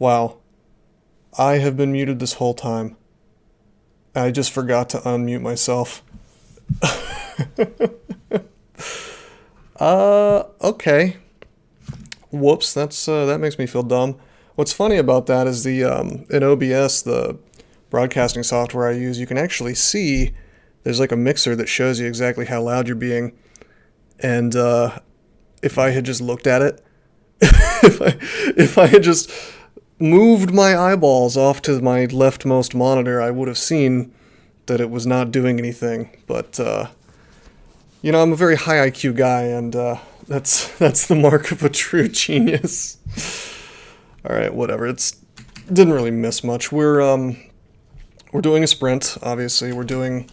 Wow. I have been muted this whole time. I just forgot to unmute myself. Okay. Whoops, that makes me feel dumb. What's funny about that is in OBS, the broadcasting software I use, you can actually see there's like a mixer that shows you exactly how loud you're being. And if I had just looked at it, if I had just moved my eyeballs off to my leftmost monitor, I would have seen that it was not doing anything. But I'm a very high IQ guy, and that's the mark of a true genius. All right, whatever. Didn't really miss much. We're doing a sprint. Obviously, we're doing,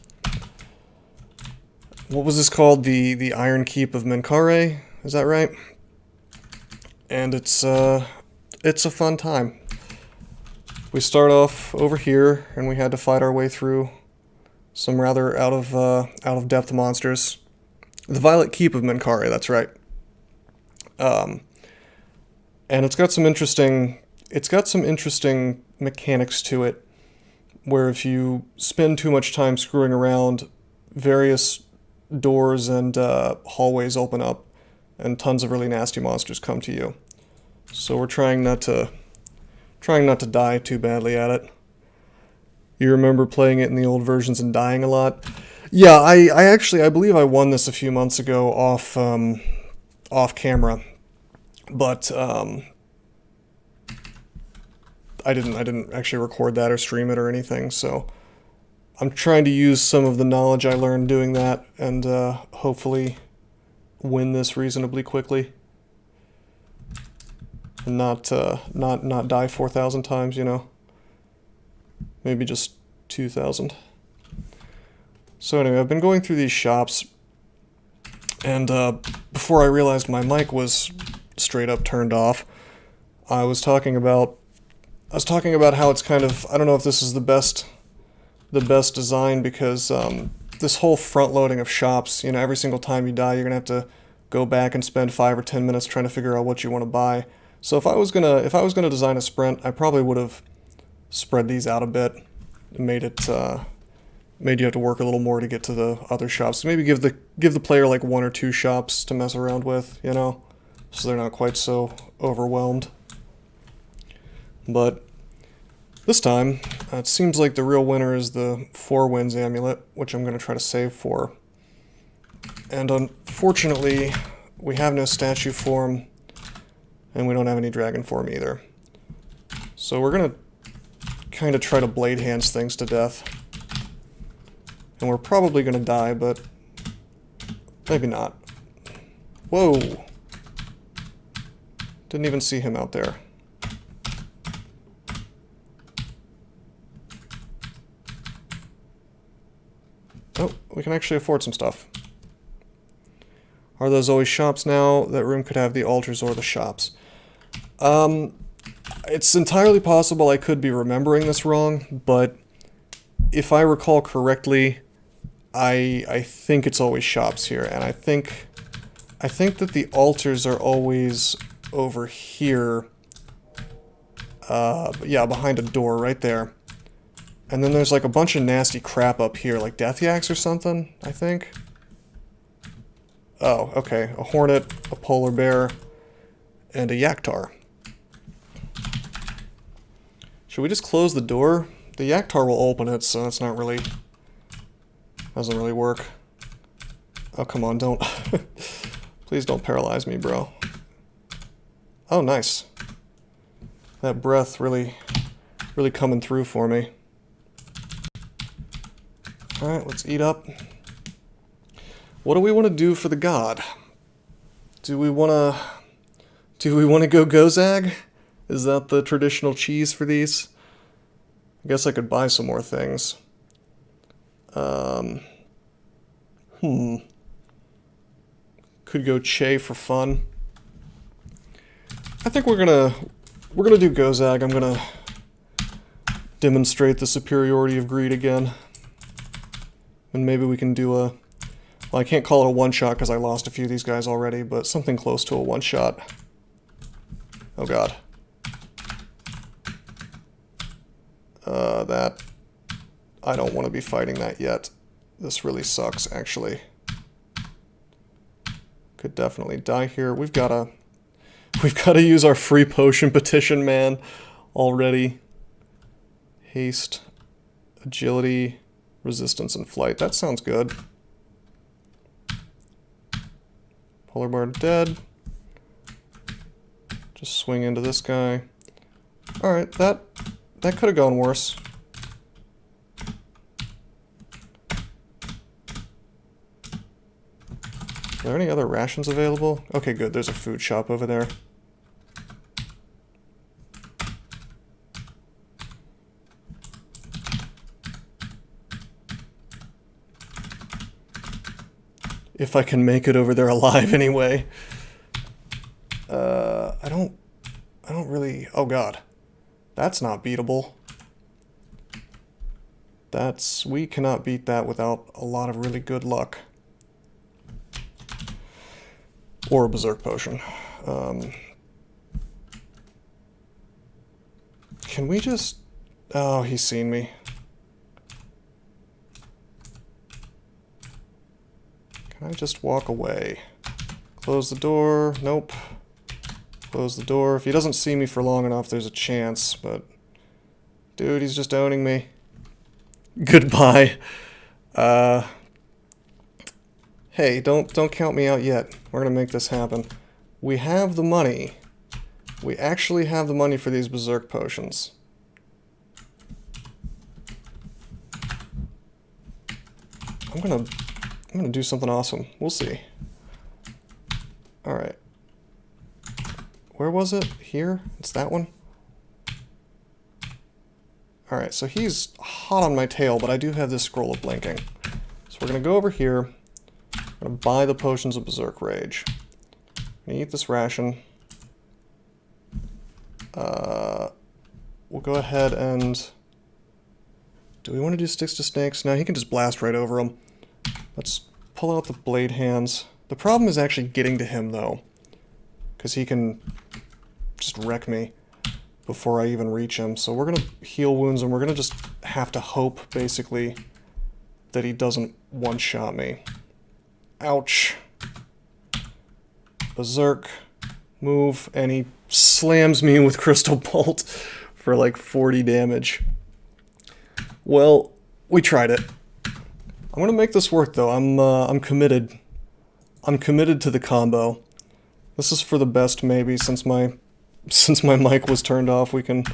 what was this called? The Herein Keep of Menkaure. Is that right? And it's a fun time. We start off over here, and we had to fight our way through some rather out of depth monsters. The Violet Keep of Menkaure. That's right. And it's got some interesting mechanics to it, where if you spend too much time screwing around, various doors and hallways open up, and tons of really nasty monsters come to you. So we're trying not to die too badly at it. You remember playing it in the old versions and dying a lot? Yeah, I believe I won this a few months ago off camera, but I didn't actually record that or stream it or anything. So I'm trying to use some of the knowledge I learned doing that and hopefully win this reasonably quickly, and not die 4,000 times. Maybe just 2,000. So anyway, I've been going through these shops, and before I realized my mic was straight up turned off, I was talking about how it's kind of, I don't know if this is the best design, because this whole front loading of shops, every single time you die, you're gonna have to go back and spend 5 or 10 minutes trying to figure out what you want to buy. So if I was gonna design a sprint, I probably would have spread these out a bit, and made you have to work a little more to get to the other shops. So maybe give the player like 1 or 2 shops to mess around with, so they're not quite so overwhelmed. But this time, it seems like the real winner is the 4 Winds amulet, which I'm going to try to save for. And unfortunately, we have no statue form, and we don't have any dragon form either. So we're going to kind of try to blade hands things to death. And we're probably going to die, but maybe not. Whoa! Didn't even see him out there. Oh, we can actually afford some stuff. Are those always shops now? That room could have the altars or the shops. It's entirely possible I could be remembering this wrong, but if I recall correctly, I think it's always shops here, and I think that the altars are always over here. Yeah, behind a door right there. And then there's like a bunch of nasty crap up here, like death yaks or something, I think. Oh, okay. A hornet, a polar bear, and a yaktar. Should we just close the door? The yaktar will open it, so that's not really... doesn't really work. Oh, come on, don't... Please don't paralyze me, bro. Oh, nice. That breath really coming through for me. Alright, let's eat up. What do we want to do for the god? Do we want to go Gozag? Is that the traditional cheese for these? I guess I could buy some more things. Could go Che for fun. I think we're gonna do Gozag. I'm gonna demonstrate the superiority of greed again. And maybe we can do a... Well, I can't call it a one-shot because I lost a few of these guys already, but something close to a one-shot. Oh god. That... I don't want to be fighting that yet. This really sucks, actually. Could definitely die here. We've gotta use our free potion petition, man, already. Haste, agility, resistance, and flight. That sounds good. Polar Bar dead. Just swing into this guy. Alright, that could have gone worse. Are there any other rations available? Okay, good. There's a food shop over there. If I can make it over there alive anyway. I don't really... Oh god. That's not beatable. We cannot beat that without a lot of really good luck. Or a Berserk Potion. Can we just... Oh, he's seen me. Can I just walk away? Close the door. Nope. Close the door. If he doesn't see me for long enough, there's a chance, but... Dude, he's just owning me. Goodbye. Hey, don't count me out yet. We're gonna make this happen. We have the money. We actually have the money for these Berserk Potions. I'm gonna do something awesome. We'll see. Alright. Where was it? Here? It's that one? Alright, so he's hot on my tail, but I do have this scroll of blinking. So we're gonna go over here. I'm gonna buy the potions of Berserk Rage. I'm gonna eat this ration. We'll go ahead and... Do we want to do sticks to snakes? No, he can just blast right over them. Let's pull out the blade hands. The problem is actually getting to him, though. Because he can just wreck me before I even reach him. So we're going to heal wounds, and we're going to just have to hope, basically, that he doesn't one-shot me. Ouch. Berserk. Move, and he slams me with Crystal Bolt for like 40 damage. Well, we tried it. I'm gonna make this work, though. I'm committed. I'm committed to the combo. This is for the best, maybe, since my mic was turned off. We can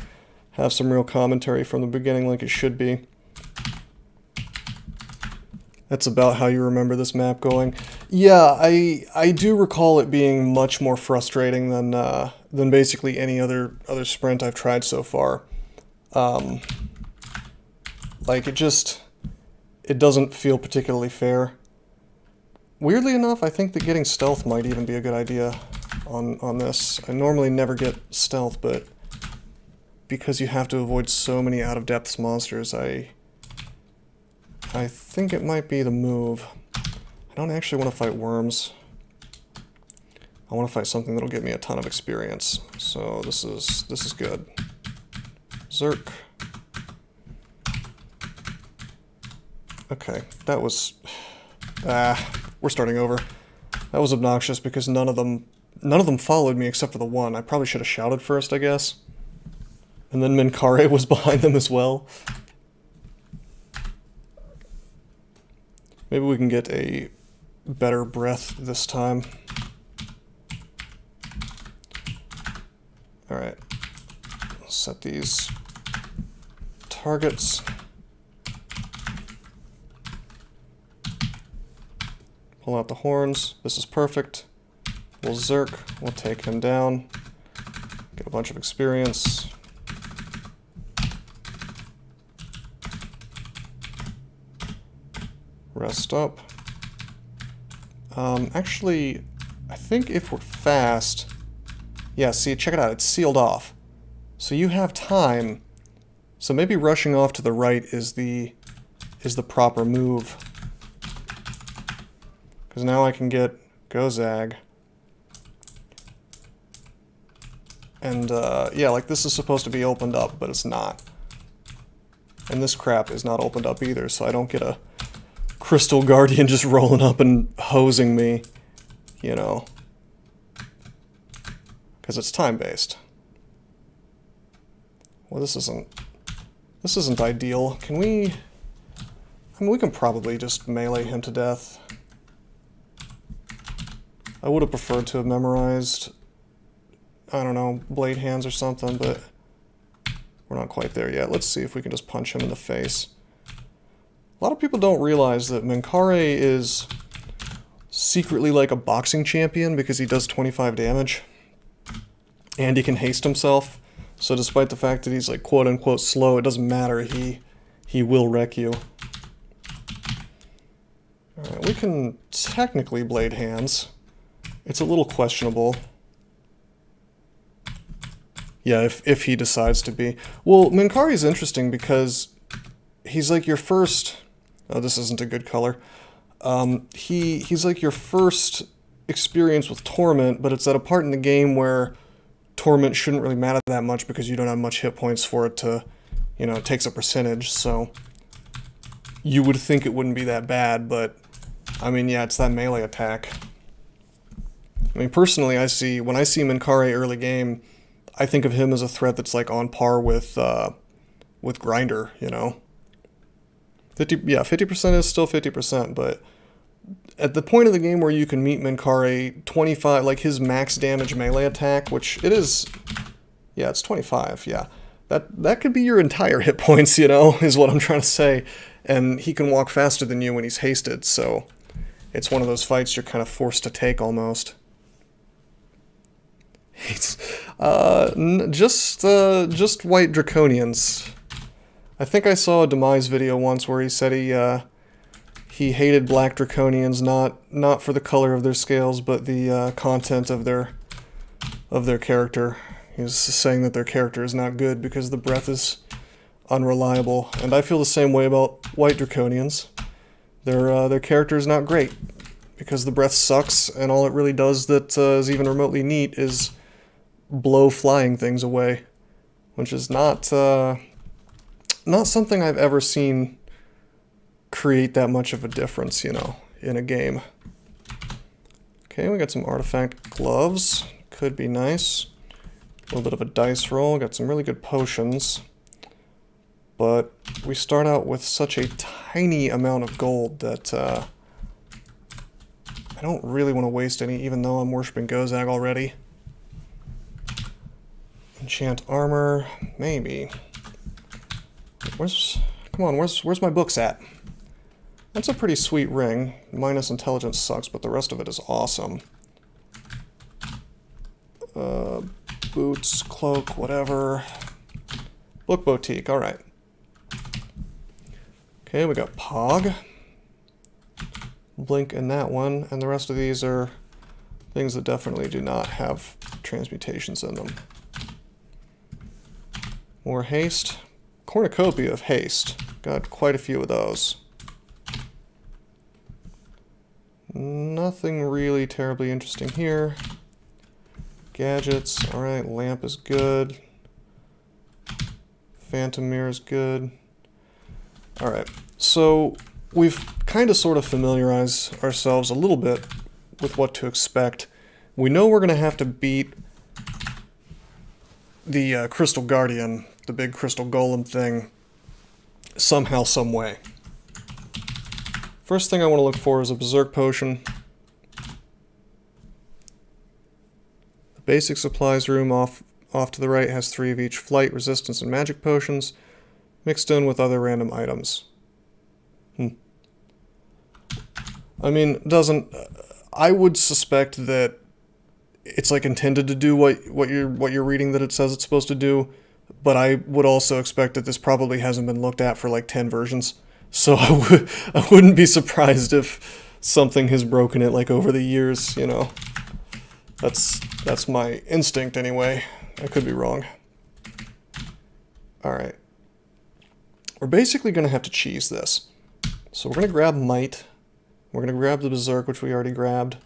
have some real commentary from the beginning, like it should be. That's about how you remember this map going. Yeah, I do recall it being much more frustrating than basically any other sprint I've tried so far. Like, it doesn't feel particularly fair. Weirdly enough, I think that getting stealth might even be a good idea on this. I normally never get stealth, but because you have to avoid so many out-of-depths monsters, I think it might be the move. I don't actually want to fight worms. I want to fight something that'll give me a ton of experience. So this is good. Zerk. Okay, that was... we're starting over. That was obnoxious because none of them followed me except for the one. I probably should have shouted first, I guess. And then Menkaure was behind them as well. Maybe we can get a better breath this time. Alright. Set these targets. Pull out the horns. This is perfect. We'll Zerk. We'll take him down. Get a bunch of experience. Rest up. Actually, I think if we're fast... Yeah, see, check it out. It's sealed off. So you have time. So maybe rushing off to the right is the proper move. Because now I can get Gozag. And, yeah, like this is supposed to be opened up, but it's not. And this crap is not opened up either, so I don't get a Crystal Guardian just rolling up and hosing me, you know. Because it's time-based. Well, this isn't ideal. Can we... I mean, we can probably just melee him to death. I would have preferred to have memorized, I don't know, blade hands or something, but we're not quite there yet. Let's see if we can just punch him in the face. A lot of people don't realize that Menkaure is secretly like a boxing champion because he does 25 damage. And he can haste himself. So despite the fact that he's like quote-unquote slow, it doesn't matter. He will wreck you. Alright, we can technically blade hands. It's a little questionable. Yeah, if he decides to be. Well, Menkaure is interesting because he's like your first... Oh, this isn't a good color. He's like your first experience with Torment, but it's at a part in the game where Torment shouldn't really matter that much because you don't have much hit points for it to, you know, it takes a percentage, so you would think it wouldn't be that bad, but I mean, yeah, it's that melee attack. I mean, personally, when I see Menkaure early game, I think of him as a threat that's like on par with Grinder, you know. 50% is still 50%, but at the point of the game where you can meet Menkaure 25, like his max damage melee attack, which it is, yeah, it's 25, yeah. That could be your entire hit points, you know, is what I'm trying to say. And he can walk faster than you when he's hasted, so it's one of those fights you're kind of forced to take almost. It's just white draconians. I think I saw a Demise video once where he said he hated black draconians not for the color of their scales, but the content of their character. He was saying that their character is not good because the breath is unreliable, and I feel the same way about white draconians. Their character is not great because the breath sucks, and all it really does that is even remotely neat is blow flying things away, which is not something I've ever seen create that much of a difference, you know, in a game. Okay, we got some artifact gloves. Could be nice. A little bit of a dice roll. Got some really good potions. But we start out with such a tiny amount of gold that I don't really want to waste any, even though I'm worshipping Gozag already. Enchant armor, maybe. Come on, where's my books at? That's a pretty sweet ring. Minus intelligence sucks, but the rest of it is awesome. Boots, cloak, whatever. Book boutique, alright. Okay, we got Pog. Blink in that one, and the rest of these are things that definitely do not have transmutations in them. More haste. Cornucopia of haste. Got quite a few of those. Nothing really terribly interesting here. Gadgets, alright, lamp is good. Phantom mirror is good. Alright, so we've kind of sort of familiarized ourselves a little bit with what to expect. We know we're going to have to beat the Crystal Guardian, the big crystal golem thing, somehow, some way. First thing I want to look for is a Berserk Potion. The basic supplies room off to the right has 3 of each: flight, resistance, and magic potions, mixed in with other random items. I mean, I would suspect that it's like intended to do what you're reading that it says it's supposed to do, but I would also expect that this probably hasn't been looked at for like 10 versions. So I wouldn't be surprised if something has broken it like over the years, you know. That's my instinct anyway. I could be wrong. Alright. We're basically going to have to cheese this. So we're going to grab Might. We're going to grab the Berserk, which we already grabbed.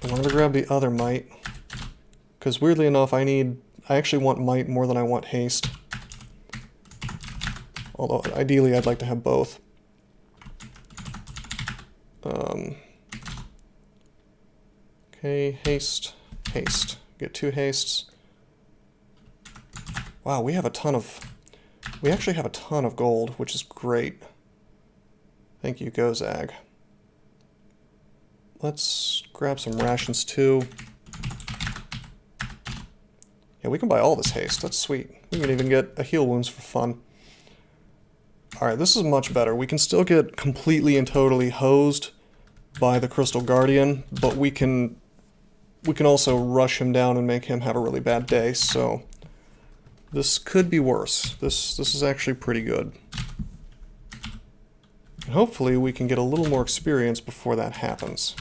And we're going to grab the other Might. Because weirdly enough, I actually want Might more than I want Haste. although ideally I'd like to have both. Okay, haste, haste. Get 2 hastes. Wow, we actually have a ton of gold, which is great. Thank you, Gozag. Let's grab some rations too. Yeah, we can buy all this haste. That's sweet. We can even get a heal wounds for fun. Alright, this is much better. We can still get completely and totally hosed by the Crystal Guardian, but we can also rush him down and make him have a really bad day, so this could be worse. This is actually pretty good. And hopefully we can get a little more experience before that happens.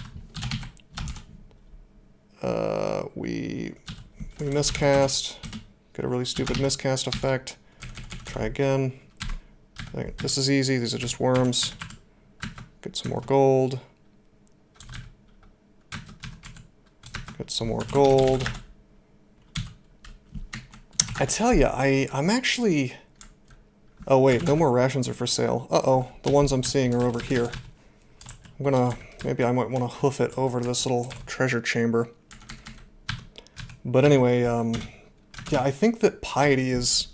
We miscast, get a really stupid miscast effect. Try again. This is easy, these are just worms. Get some more gold. Get some more gold. I tell you, I'm actually... Oh wait, no more rations are for sale. Uh-oh, the ones I'm seeing are over here. Maybe I might want to hoof it over to this little treasure chamber. But anyway, yeah, I think that piety is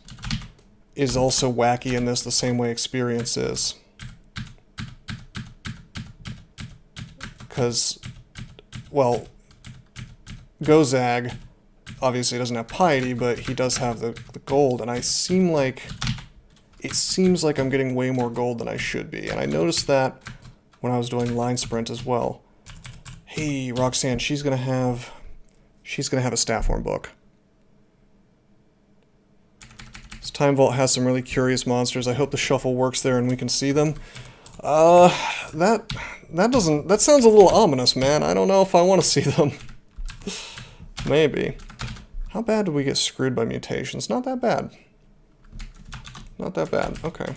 also wacky in this the same way experience is. Because, well, Gozag obviously doesn't have piety, but he does have the gold, and it seems like I'm getting way more gold than I should be, and I noticed that when I was doing line sprint as well. Hey, Roxanne, she's gonna have a staff form book. This Time Vault has some really curious monsters. I hope the shuffle works there and we can see them. That sounds a little ominous, man. I don't know if I want to see them. Maybe. How bad did we get screwed by mutations? Not that bad. Not that bad. Okay.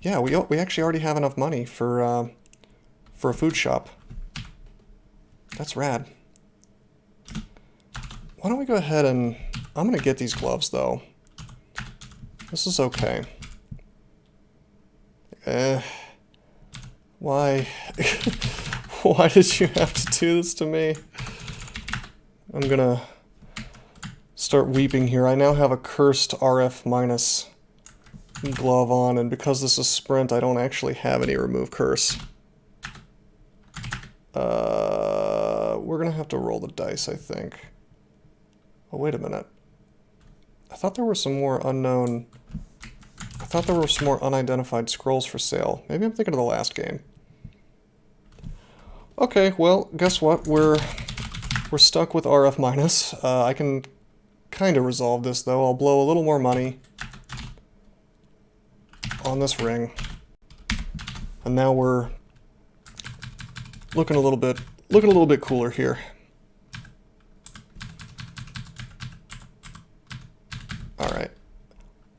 Yeah, we actually already have enough money for a food shop. That's rad. Why don't we go ahead and... I'm gonna get these gloves, though. This is okay. Why? Why did you have to do this to me? I'm gonna start weeping here. I now have a cursed RF minus glove on, and because this is sprint, I don't actually have any remove curse. We're gonna have to roll the dice, I think. Oh, wait a minute. I thought there were some more unknown... I thought there were some more unidentified scrolls for sale. Maybe I'm thinking of the last game. Okay, well, guess what? We're stuck with RF minus. I can kind of resolve this, though. I'll blow a little more money on this ring. And now we're looking a little bit cooler here. Alright.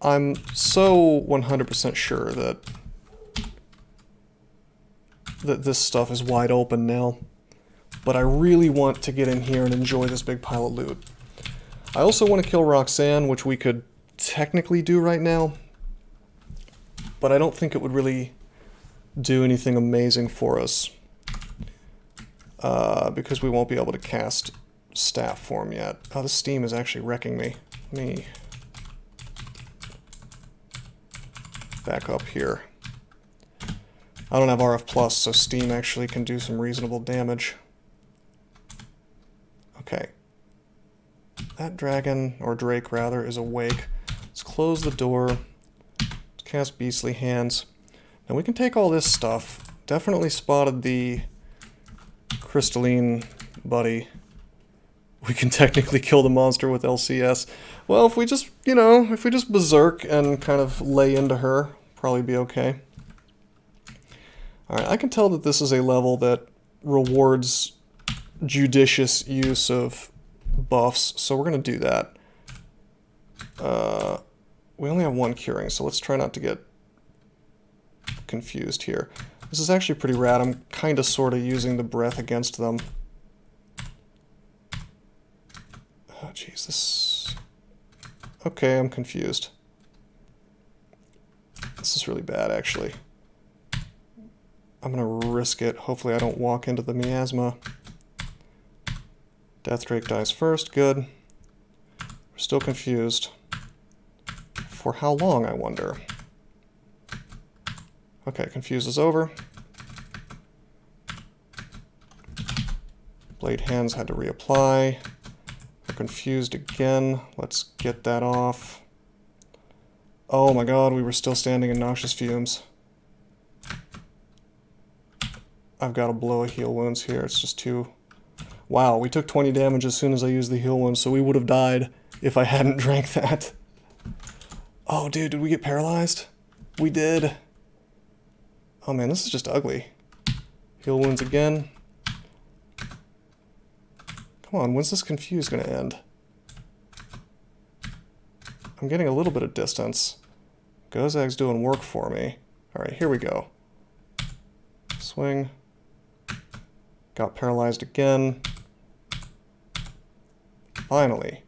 I'm so 100% sure that this stuff is wide open now, but I really want to get in here and enjoy this big pile of loot. I also want to kill Roxanne, which we could technically do right now, but I don't think it would really do anything amazing for us, because we won't be able to cast staff form yet. Oh, this steam is actually wrecking me. Let me back up here. I don't have RF plus, so steam actually can do some reasonable damage. Okay. That dragon, or drake rather, is awake. Let's close the door. Let's cast Beastly Hands. Now we can take all this stuff. Definitely spotted the crystalline buddy. We can technically kill the monster with LCS. Well, if we just, you know, if we just berserk and kind of lay into her, probably be okay. Alright, I can tell that this is a level that rewards judicious use of buffs, so we're going to do that. We only have one curing, so let's try not to get confused here. This is actually pretty rad. I'm kind of sort of using the breath against them. Oh, jeez, this... Okay, I'm confused. This is really bad, actually. I'm gonna risk it. Hopefully I don't walk into the miasma. Deathdrake dies first. Good. We're still confused. For how long, I wonder? Okay, confused is over. Blade hands had to reapply. We're confused again. Let's get that off. Oh my god, we were still standing in noxious fumes. I've got to blow a heal wounds here. It's just too... Wow, we took 20 damage as soon as I used the heal wounds, so we would have died if I hadn't drank that. Oh, dude, did we get paralyzed? We did. Oh man, this is just ugly. Heal wounds again. Come on, when's this confuse gonna end? I'm getting a little bit of distance. Gozag's doing work for me. Alright, here we go. Swing. Got paralyzed again. Finally.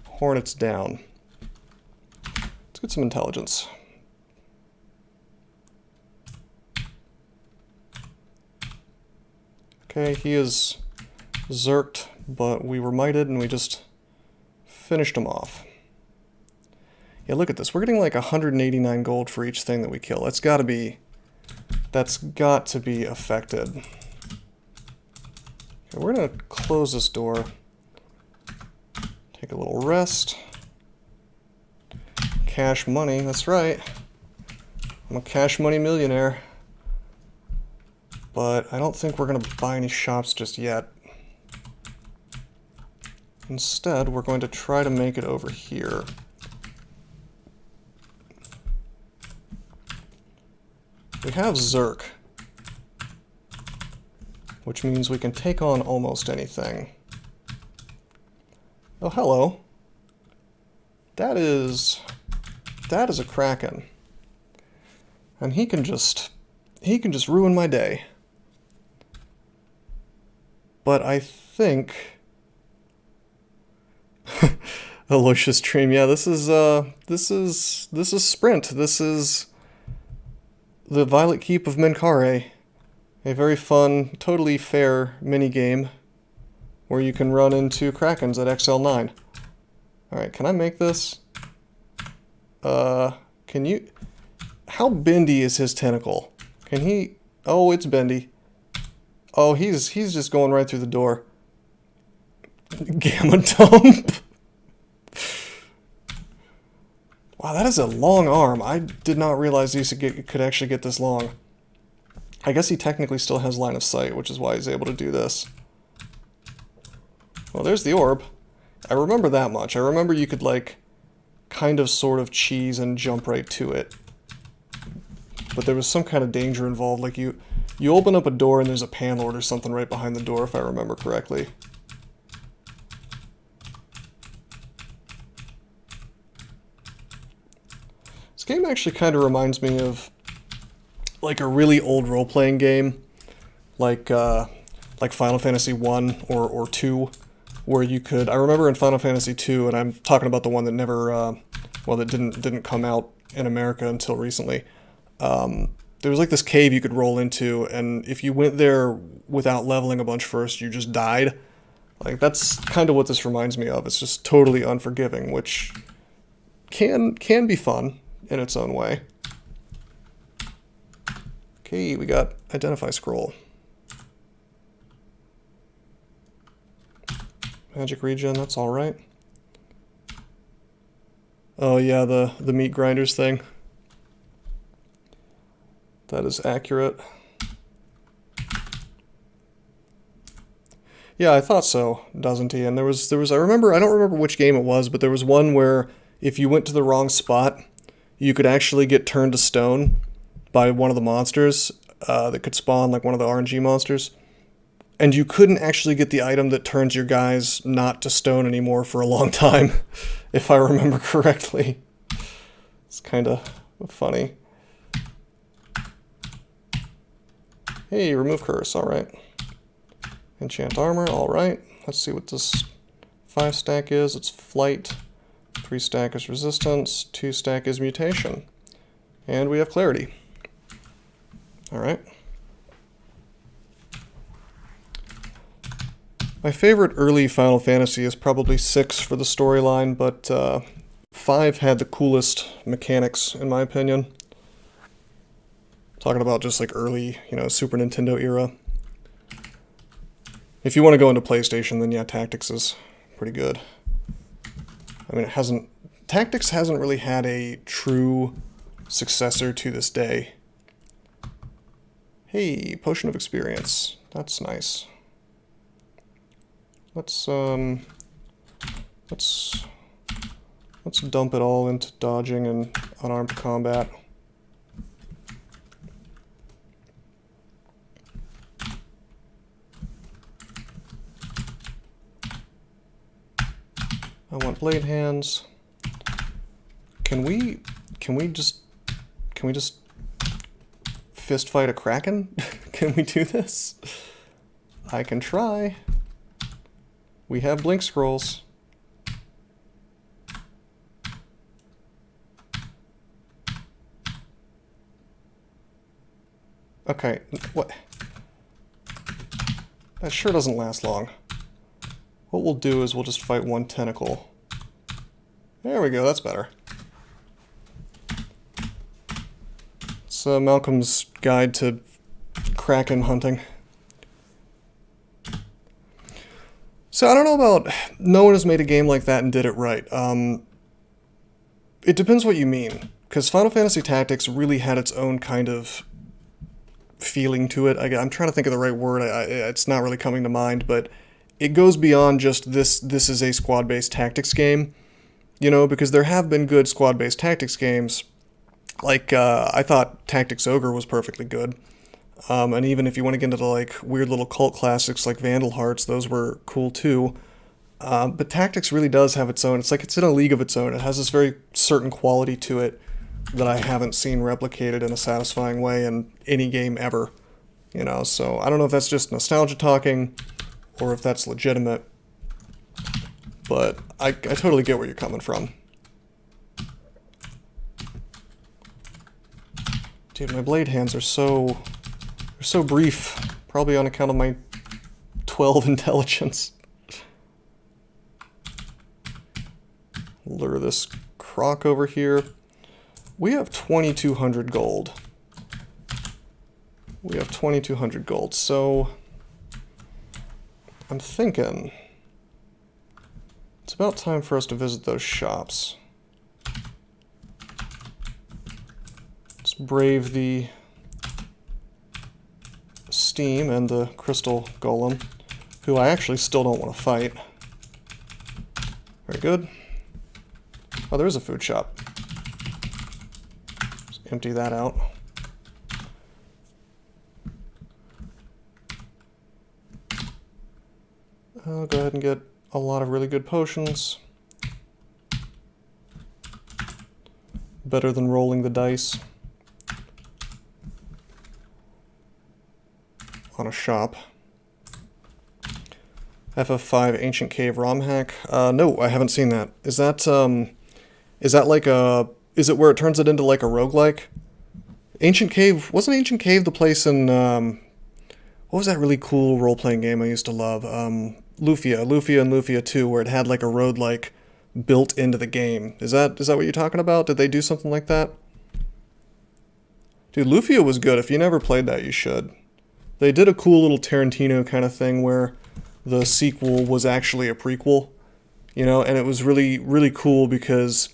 Hornet's down. Let's get some intelligence. Okay, he is zerked, but we were mited and we just finished him off. Yeah, look at this. We're getting like 189 gold for each thing that we kill. That's got to be affected. Okay, we're going to close this door. Take a little rest. Cash money, that's right. I'm a cash money millionaire. But I don't think we're going to buy any shops just yet. Instead, we're going to try to make it over here. We have Zerk, which means we can take on almost anything. Oh, hello. That is a Kraken. And he can just ruin my day. But I think Aloysius Dream, yeah, this is Sprint. This is the Violet Keep of Menkaure. A very fun, totally fair minigame where you can run into Krakens at XL9. Alright, can I make this? Can you... How bendy is his tentacle? Can he... Oh, it's bendy. Oh, he's just going right through the door. Gamma dump. Wow, that is a long arm. I did not realize these could actually get this long. I guess he technically still has line of sight, which is why he's able to do this. Well, there's the orb. I remember that much. I remember you could, like, kind of sort of cheese and jump right to it. But there was some kind of danger involved. Like, you open up a door and there's a panlord or something right behind the door, if I remember correctly. This game actually kind of reminds me of, like, a really old role-playing game, like Final Fantasy 1 or 2, where you could... I remember in Final Fantasy 2, and I'm talking about the one that never, well, that didn't come out in America until recently. There was like this cave you could roll into, and if you went there without leveling a bunch first, you just died. Like, that's kind of what this reminds me of. It's just totally unforgiving, which can be fun in its own way. Okay, we got Identify Scroll. Magic regen, that's alright. Oh yeah, the meat grinders thing. That is accurate. Yeah, I thought so, doesn't he? And there was I don't remember which game it was, but there was one where if you went to the wrong spot, you could actually get turned to stone by one of the monsters that could spawn, like one of the RNG monsters. And you couldn't actually get the item that turns your guys not to stone anymore for a long time, if I remember correctly. It's kind of funny. Hey, remove curse, alright. Enchant armor, alright. Let's see what this 5 stack is. It's flight, 3 stack is resistance, 2 stack is mutation. And we have clarity. Alright. My favorite early Final Fantasy is probably 6 for the storyline, but 5 had the coolest mechanics, in my opinion. Talking about just like early, Super Nintendo era. If you want to go into PlayStation, then yeah, Tactics is pretty good. I mean, Tactics hasn't really had a true successor to this day. Hey, Potion of Experience. That's nice. Let's dump it all into dodging and unarmed combat. I want blade hands. Can we just fist fight a kraken? Can we do this? I can try. We have blink scrolls. Okay, what? That sure doesn't last long. What we'll do is we'll just fight one tentacle. There we go, that's better. It's Malcolm's guide to kraken hunting. So I don't know about... No one has made a game like that and did it right. It depends what you mean. Because Final Fantasy Tactics really had its own kind of feeling to it. I'm trying to think of the right word. It's not really coming to mind, but it goes beyond just this is a squad-based tactics game. Because there have been good squad-based tactics games. Like, I thought Tactics Ogre was perfectly good. And even if you want to get into the, like, weird little cult classics like Vandal Hearts, those were cool too. But Tactics really does have its own. It's like it's in a league of its own. It has this very certain quality to it that I haven't seen replicated in a satisfying way in any game ever. So I don't know if that's just nostalgia talking or if that's legitimate. But I totally get where you're coming from. Dude, my blade hands are so brief. Probably on account of my 12 intelligence. Lure this croc over here. We have 2,200 gold. We have 2,200 gold, so I'm thinking it's about time for us to visit those shops. Let's brave the Steam and the Crystal Golem, who I actually still don't want to fight. Very good. Oh, there is a food shop. Just empty that out. I'll go ahead and get a lot of really good potions. Better than rolling the dice on a shop. FF5 Ancient Cave ROM hack. No, I haven't seen that. Is that like a... Is it where it turns it into like a roguelike? Ancient Cave... Wasn't Ancient Cave the place in... what was that really cool role-playing game I used to love? Lufia and Lufia 2, where it had like a roguelike built into the game. Is that what you're talking about? Did they do something like that? Dude, Lufia was good. If you never played that, you should. They did a cool little Tarantino kind of thing where the sequel was actually a prequel, and it was really, really cool because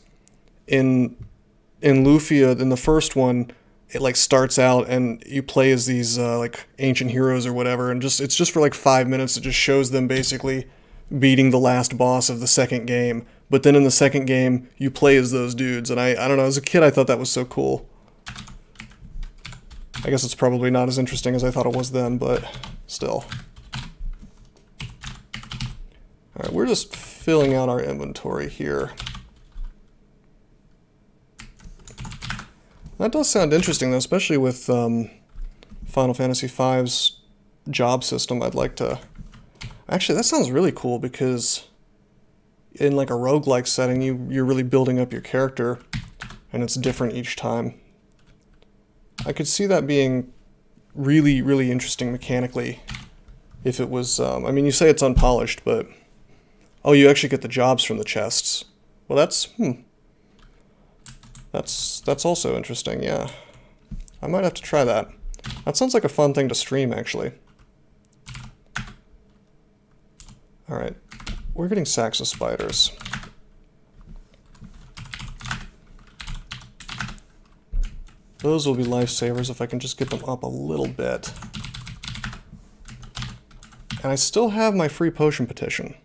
in Lufia, in the first one, it like starts out and you play as these like ancient heroes or whatever, and it's just for like 5 minutes. It just shows them basically beating the last boss of the second game. But then in the second game, you play as those dudes, and I don't know, as a kid I thought that was so cool. I guess it's probably not as interesting as I thought it was then, but still. Alright, we're just filling out our inventory here. That does sound interesting, though, especially with Final Fantasy V's job system. I'd like to... Actually, that sounds really cool because in like a roguelike setting, you're really building up your character, and it's different each time. I could see that being really, really interesting mechanically if it was, I mean, you say it's unpolished, but, oh, you actually get the jobs from the chests. Well, that's also interesting, yeah. I might have to try that. That sounds like a fun thing to stream, actually. Alright, we're getting sacks of spiders. Those will be lifesavers if I can just get them up a little bit. And I still have my free potion petition.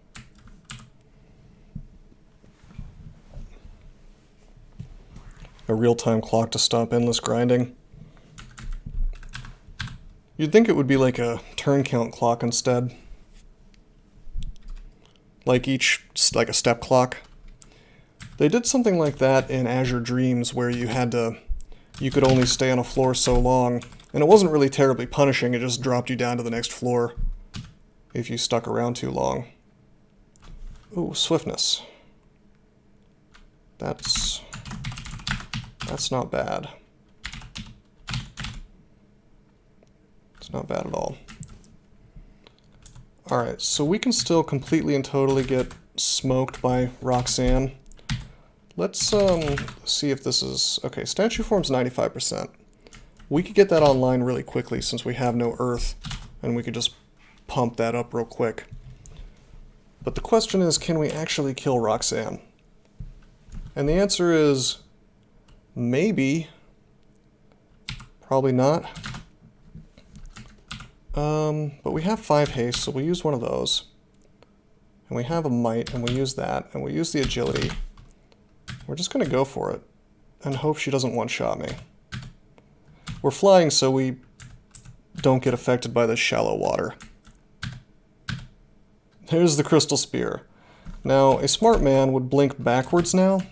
A real-time clock to stop endless grinding. You'd think it would be like a turn count clock instead. Like a step clock. They did something like that in Azure Dreams where you could only stay on a floor so long, and it wasn't really terribly punishing, it just dropped you down to the next floor if you stuck around too long. Ooh, swiftness. That's not bad. It's not bad at all. Alright, so we can still completely and totally get smoked by Roxanne. Let's see if this is... Okay, statue form's 95%. We could get that online really quickly since we have no earth, and we could just pump that up real quick. But the question is, can we actually kill Roxanne? And the answer is... maybe. Probably not. But we have 5 haste, so we'll use one of those. And we have a might, and we use that, and we use the agility. We're just going to go for it, and hope she doesn't one-shot me. We're flying so we don't get affected by this shallow water. There's the crystal spear. Now, a smart man would blink backwards now,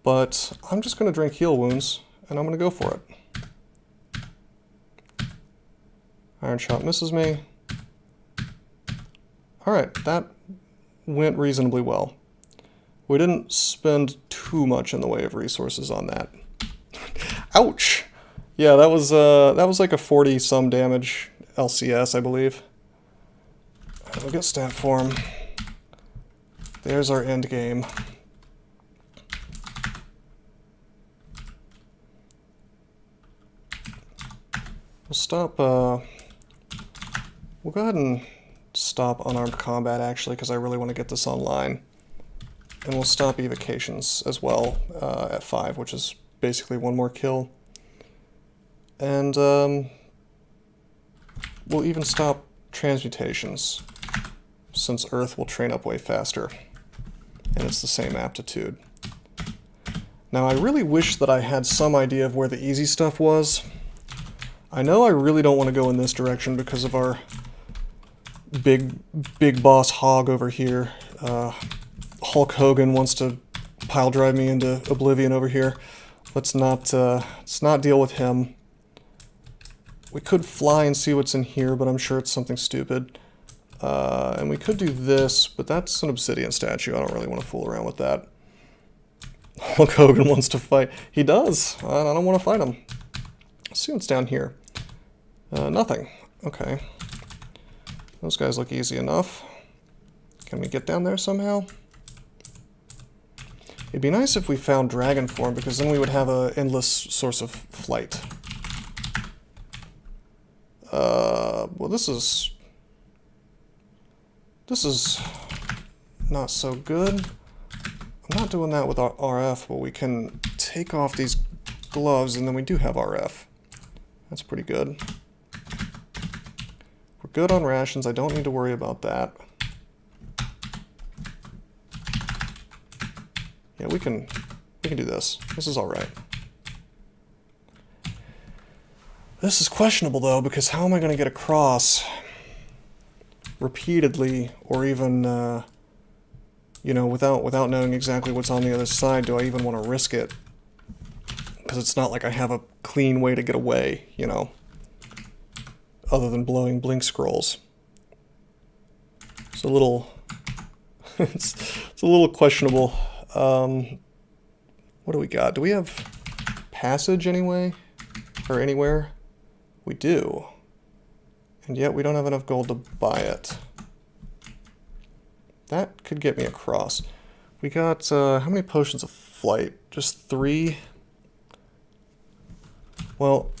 but I'm just going to drink heal wounds, and I'm going to go for it. Iron shot misses me. Alright, that went reasonably well. We didn't spend too much in the way of resources on that. Ouch! Yeah, that was like a 40-some damage LCS, I believe. We'll get stat form. There's our end game. We'll stop, we'll go ahead and stop unarmed combat, actually, because I really want to get this online. And we'll stop evocations as well at 5, which is basically one more kill. And we'll even stop transmutations, since Earth will train up way faster. And it's the same aptitude. Now, I really wish that I had some idea of where the easy stuff was. I know I really don't want to go in this direction because of our big boss hog over here. Hulk Hogan wants to pile drive me into oblivion over here. Let's not deal with him. We could fly and see what's in here, but I'm sure it's something stupid. And we could do this, but that's an obsidian statue. I don't really want to fool around with that. Hulk Hogan wants to fight. He does. I don't want to fight him. Let's see what's down here. Nothing. Okay. Those guys look easy enough. Can we get down there somehow? It'd be nice if we found dragon form, because then we would have an endless source of flight. Well, this is not so good. I'm not doing that with our RF, but we can take off these gloves, and then we do have RF. That's pretty good. We're good on rations. I don't need to worry about that. Yeah, we can do this. This is all right. This is questionable though, because how am I going to get across repeatedly, or even you know, without knowing exactly what's on the other side? Do I even want to risk it? Because it's not like I have a clean way to get away, you know, other than blowing blink scrolls. It's a little it's a little questionable. What do we got? Do we have passage anyway? Or anywhere? We do. And yet we don't have enough gold to buy it. That could get me across. We got, how many potions of flight? Just 3? Well,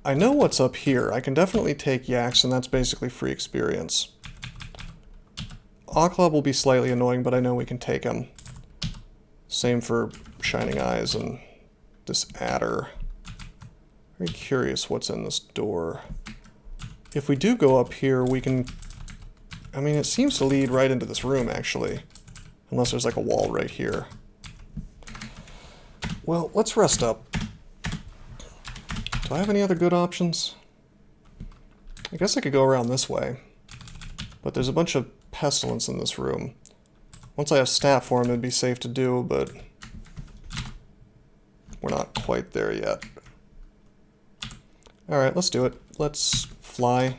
I know what's up here. I can definitely take Yaks, and that's basically free experience. Oclob will be slightly annoying, but I know we can take him. Same for Shining Eyes and this Adder. Very curious what's in this door. If we do go up here, we can... I mean, it seems to lead right into this room, actually. Unless there's like a wall right here. Well, let's rest up. Do I have any other good options? I guess I could go around this way. But there's a bunch of pestilence in this room. Once I have stat form, it'd be safe to do, but... we're not quite there yet. Alright, let's do it. Let's fly.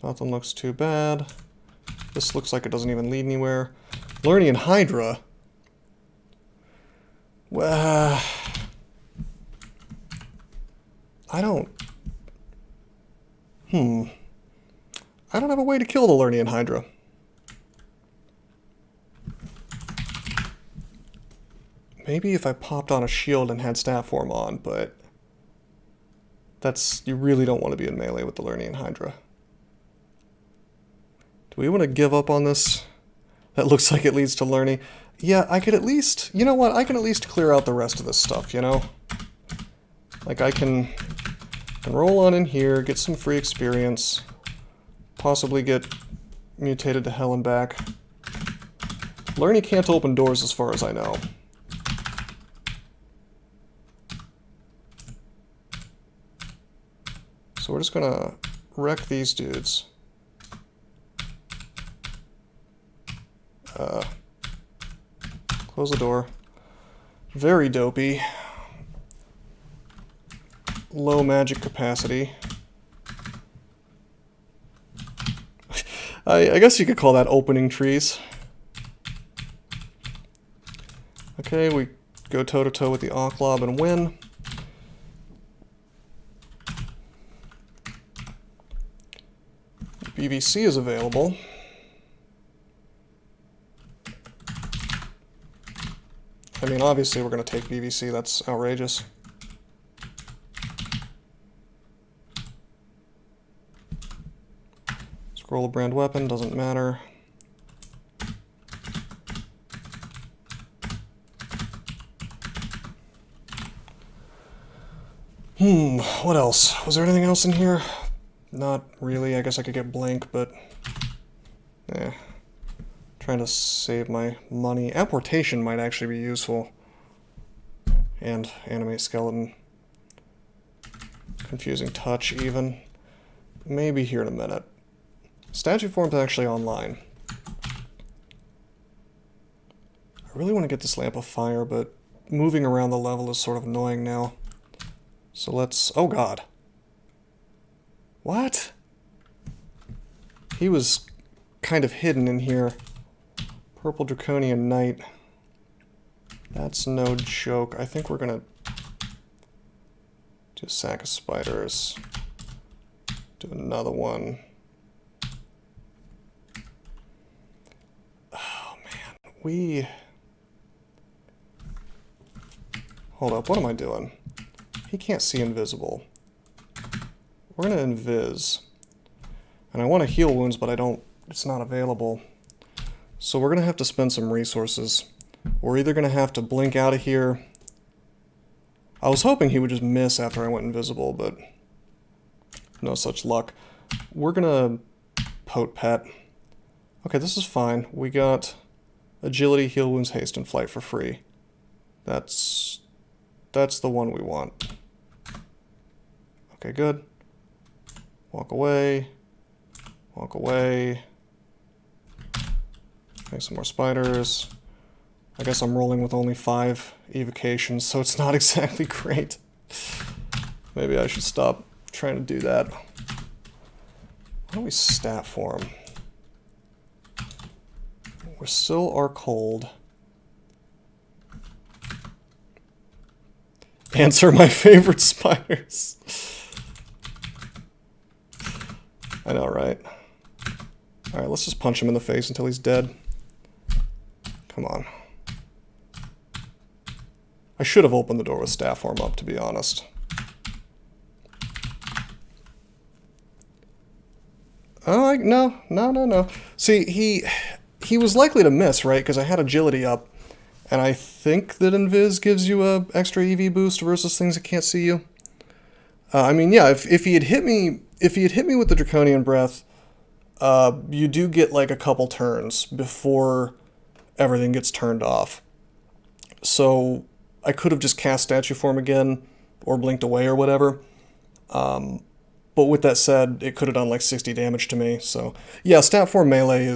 Nothing looks too bad. This looks like it doesn't even lead anywhere. Lernian Hydra. Well, I don't... I don't have a way to kill the Lernian Hydra. Maybe if I popped on a shield and had stat form on, but... that's... you really don't want to be in melee with the Lernian Hydra. Do we want to give up on this? That looks like it leads to learning. Yeah, I could at least... you know what? I can at least clear out the rest of this stuff, you know? Like, I can roll on in here, get some free experience, possibly get mutated to hell and back. Lerny can't open doors as far as I know. So we're just gonna wreck these dudes. Close the door. Very dopey. Low magic capacity. I guess you could call that opening trees. Okay, we go toe-to-toe with the Oclob and win. BVC is available. I mean, obviously we're going to take BVC, that's outrageous. Scroll of brand weapon, doesn't matter. What else? Was there anything else in here? Not really, I guess I could get blank, but... Trying to save my money. Apportation might actually be useful. And animate skeleton. Confusing touch, even. Maybe here in a minute. Statue form's actually online. I really want to get this lamp of fire, but moving around the level is sort of annoying now. So let's... oh god. What? He was kind of hidden in here. Purple Draconian Knight. That's no joke. I think we're gonna do a sack of spiders. Do another one. Oh man, we... hold up, what am I doing? He can't see invisible. We're gonna invis. And I want to heal wounds, but I don't... it's not available. So we're gonna have to spend some resources. We're either gonna have to blink out of here. I was hoping he would just miss after I went invisible, but no such luck. We're gonna pote pet. Okay, this is fine. We got agility, heal wounds, haste, and flight for free. That's the one we want. Okay, good. Walk away. Walk away. Make some more spiders. I guess I'm rolling with only 5 evocations, so it's not exactly great. Maybe I should stop trying to do that. Why don't we stat form? We still are cold. Ants are my favorite spiders. I know, right? Alright, let's just punch him in the face until he's dead. Come on. I should have opened the door with staff form up, to be honest. Oh, no. See, he was likely to miss, right? Because I had agility up. And I think that Invis gives you a extra EV boost versus things that can't see you. I mean, yeah, if he had hit me with the Draconian Breath, you do get like a couple turns before everything gets turned off. So I could have just cast Statue Form again, or blinked away or whatever. But with that said, it could have done like 60 damage to me. So yeah, Stat Form melee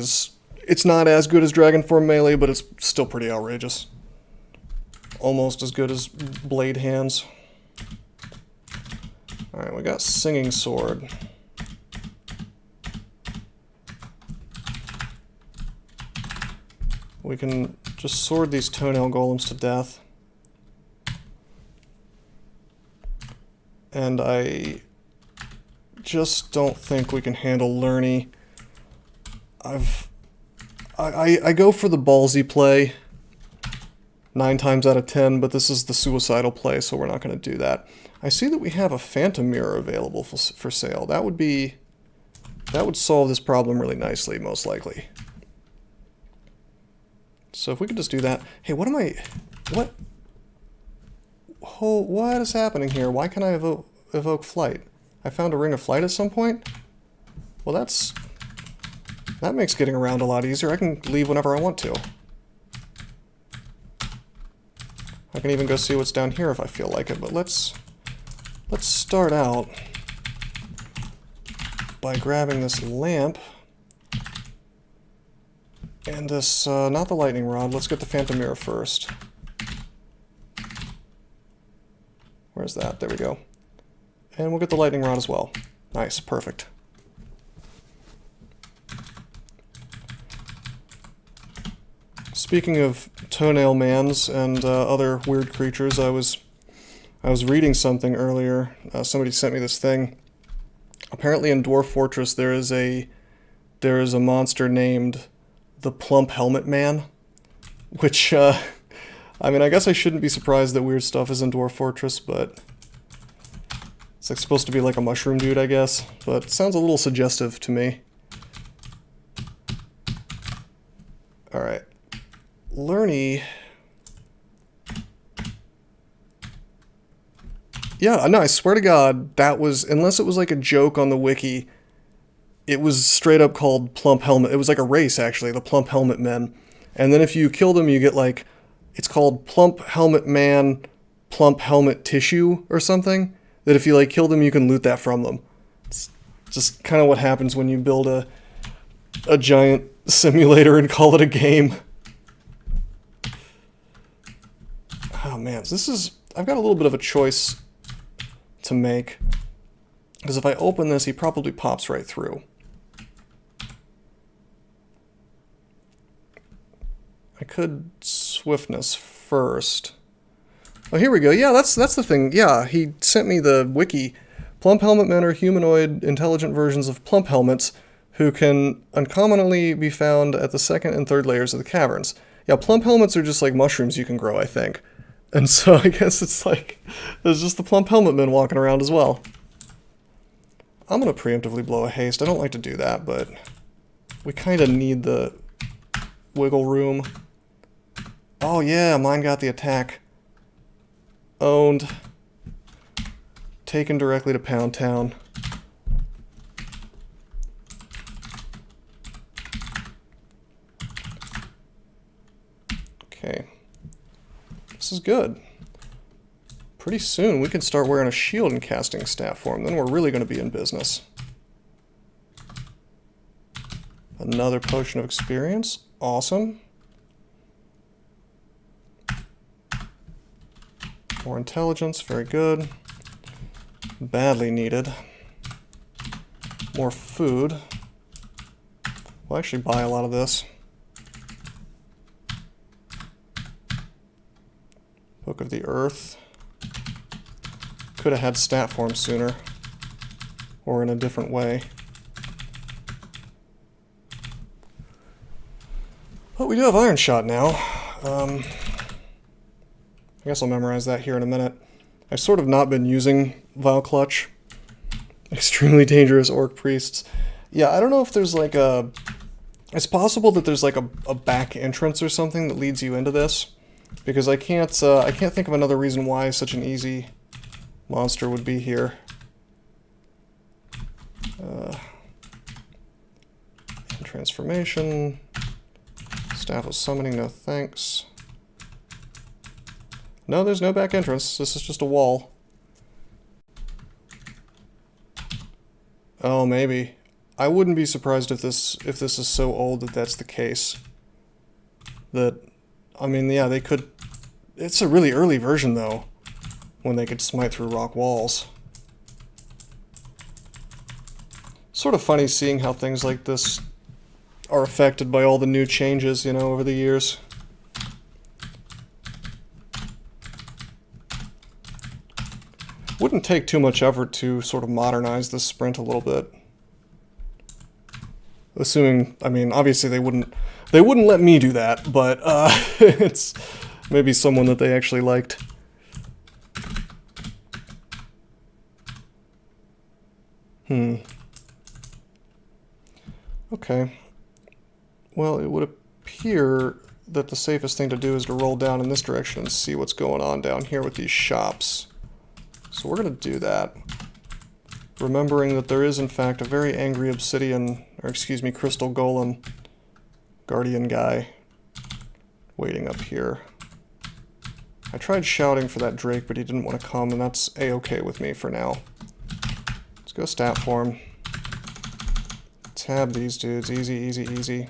it's not as good as Dragon Form melee, but it's still pretty outrageous. Almost as good as Blade Hands. Alright, we got Singing Sword. We can just sword these toenail golems to death. And I just don't think we can handle Lurney. I go for the ballsy play 9 times out of 10, but this is the suicidal play, so we're not going to do that. I see that we have a Phantom Mirror available for sale. That would solve this problem really nicely, most likely. So if we could just do that. Hey, what is happening here? Why can't I evoke flight? I found a Ring of Flight at some point? Well, that makes getting around a lot easier. I can leave whenever I want to. I can even go see what's down here if I feel like it, but let's start out by grabbing this lamp and this, not the lightning rod, let's get the Phantom Mirror first. Where's that? There we go. And we'll get the lightning rod as well. Nice, perfect. Speaking of toenail mans and other weird creatures, I was reading something earlier. Somebody sent me this thing. Apparently in Dwarf Fortress there is a monster named the Plump Helmet Man, which I mean, I guess I shouldn't be surprised that weird stuff is in Dwarf Fortress, but it's like supposed to be like a mushroom dude, I guess. But it sounds a little suggestive to me. All right. Lurney. Yeah, no, I swear to God, that was, unless it was like a joke on the wiki, it was straight up called Plump Helmet. It was like a race, actually, the Plump Helmet Men. And then if you kill them, you get like, it's called Plump Helmet Man, Plump Helmet Tissue or something, that if you like kill them, you can loot that from them. It's just kind of what happens when you build a giant simulator and call it a game. Oh man, I've got a little bit of a choice to make, because if I open this, he probably pops right through. I could swiftness first. Oh, here we go. Yeah, that's the thing. Yeah, he sent me the wiki. Plump Helmet Men are humanoid, intelligent versions of plump helmets who can uncommonly be found at the 2nd and 3rd layers of the caverns. Yeah, plump helmets are just like mushrooms you can grow, I think. And so I guess it's like, there's just the Plump Helmet Men walking around as well. I'm going to preemptively blow a haste. I don't like to do that, but we kind of need the wiggle room. Oh yeah, mine got the attack. Owned. Taken directly to Pound Town. Okay. This is good. Pretty soon we can start wearing a shield and casting Stat Form, then we're really going to be in business. Another Potion of Experience. Awesome. More intelligence, very good. Badly needed. More food. We'll actually buy a lot of this. Book of the Earth. Could have had stat form sooner, or in a different way. But we do have Iron Shot now. I guess I'll memorize that here in a minute. I've sort of not been using Vile Clutch. Extremely dangerous Orc Priests. Yeah, I don't know if there's like a... It's possible that there's like a back entrance or something that leads you into this. Because I can't think of another reason why such an easy monster would be here. Transformation. Staff of Summoning, no thanks. No, there's no back entrance. This is just a wall. Oh, maybe. I wouldn't be surprised if this is so old that that's the case. That, I mean, yeah, they could... It's a really early version, though, when they could smite through rock walls. Sort of funny seeing how things like this are affected by all the new changes, you know, over the years. Wouldn't take too much effort to sort of modernize this sprint a little bit. Assuming, I mean, obviously they wouldn't let me do that, but it's maybe someone that they actually liked. Okay. Well, it would appear that the safest thing to do is to roll down in this direction and see what's going on down here with these shops. So we're going to do that. Remembering that there is, in fact, a very angry obsidian, or excuse me, crystal golem guardian guy waiting up here. I tried shouting for that Drake, but he didn't want to come, and that's a-okay with me for now. Let's go stat form. Tab these dudes. Easy, easy, easy.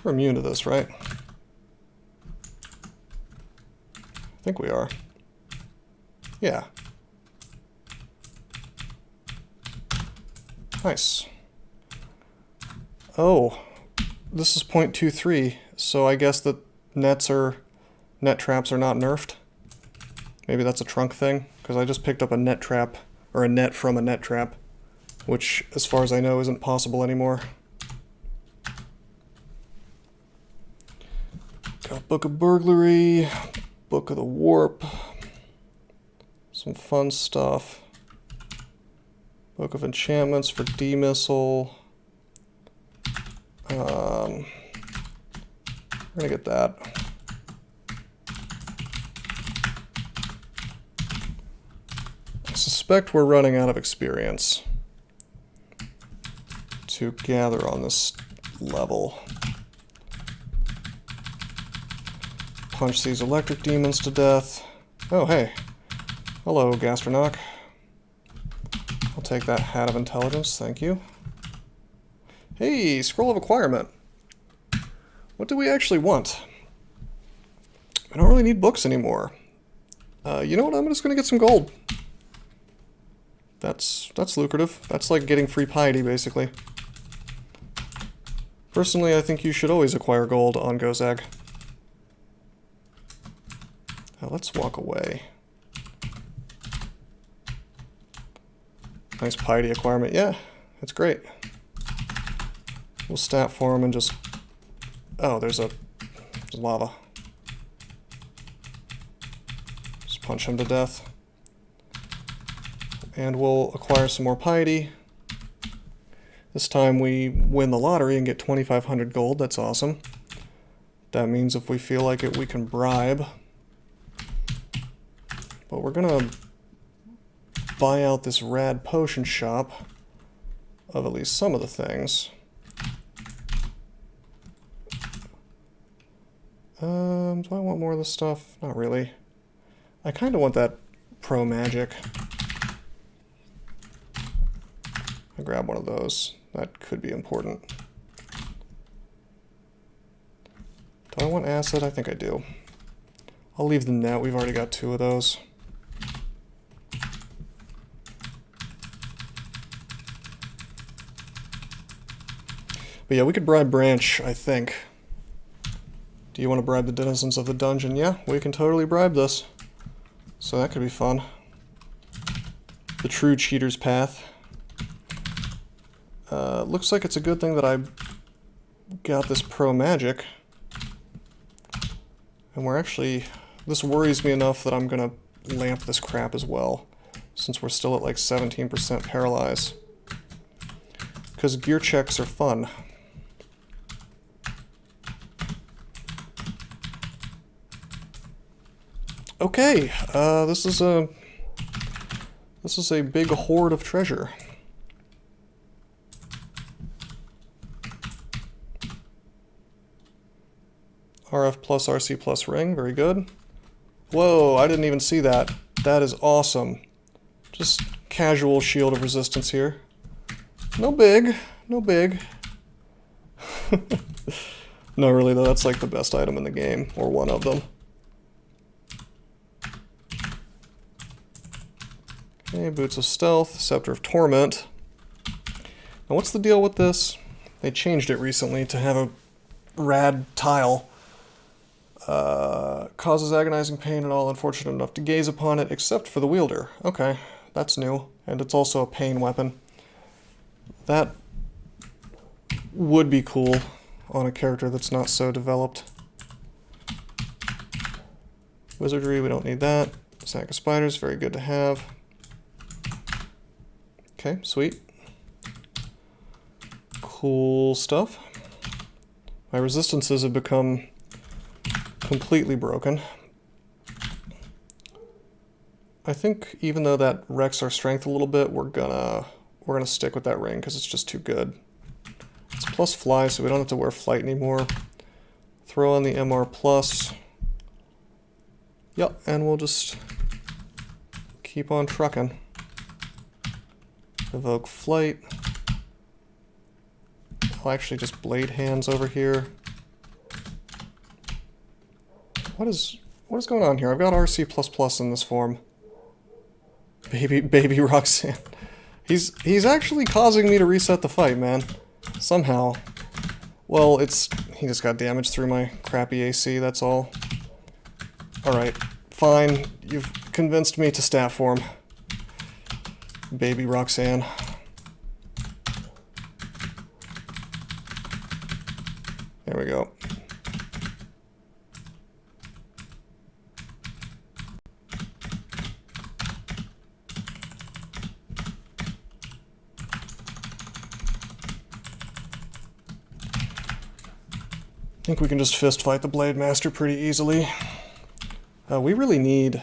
We're immune to this, right? I think we are. Yeah. Nice. Oh, this is 0.23, so I guess that net traps are not nerfed. Maybe that's a trunk thing, because I just picked up a net trap, or a net from a net trap, which, as far as I know, isn't possible anymore. Got Book of Burglary, Book of the Warp, some fun stuff. Book of Enchantments for D-Missile. We're gonna get that. I suspect we're running out of experience to gather on this level. Punch these electric demons to death. Oh, hey. Hello, Gastronoc. I'll take that Hat of Intelligence, thank you. Hey, Scroll of Acquirement. What do we actually want? I don't really need books anymore. You know what? I'm just going to get some gold. That's lucrative. That's like getting free piety, basically. Personally, I think you should always acquire gold on Gozag. Now let's walk away. Nice piety acquirement. Yeah, that's great. We'll stat form and just... Oh, there's lava. Just punch him to death. And we'll acquire some more piety. This time we win the lottery and get 2,500 gold. That's awesome. That means if we feel like it, we can bribe. But we're gonna buy out this rad potion shop of at least some of the things. Do I want more of this stuff? Not really. I kind of want that pro magic. I'll grab one of those. That could be important. Do I want acid? I think I do. I'll leave the net. We've already got 2 of those. But yeah, we could bribe Branch, I think. Do you want to bribe the denizens of the dungeon? Yeah, we can totally bribe this. So that could be fun. The true cheater's path. Looks like it's a good thing that I got this pro magic. And we're actually... This worries me enough that I'm gonna lamp this crap as well. Since we're still at like 17% paralyze. Because gear checks are fun. Okay, this is a big hoard of treasure. RF plus RC plus ring, very good. Whoa, I didn't even see that. That is awesome. Just casual shield of resistance here. No big, no big. No, really though, that's like the best item in the game, or one of them. Okay, Boots of Stealth, Scepter of Torment. Now what's the deal with this? They changed it recently to have a rad tile. Causes agonizing pain and all unfortunate enough to gaze upon it except for the wielder. Okay, that's new. And it's also a pain weapon. That would be cool on a character that's not so developed. Wizardry, we don't need that. Sack of Spiders, very good to have. Okay, sweet. Cool stuff. My resistances have become completely broken. I think even though that wrecks our strength a little bit, we're gonna stick with that ring because it's just too good. It's plus fly, so we don't have to wear flight anymore. Throw on the MR plus. Yep, and we'll just keep on trucking. Evoke flight. I'll actually just blade hands over here. What is going on here? I've got RC++ in this form. Baby Roxanne. He's actually causing me to reset the fight, man. Somehow. Well, he just got damaged through my crappy AC, that's all. Alright, fine. You've convinced me to staff form. Baby Roxanne. There we go. I think we can just fist fight the Blade Master pretty easily. We need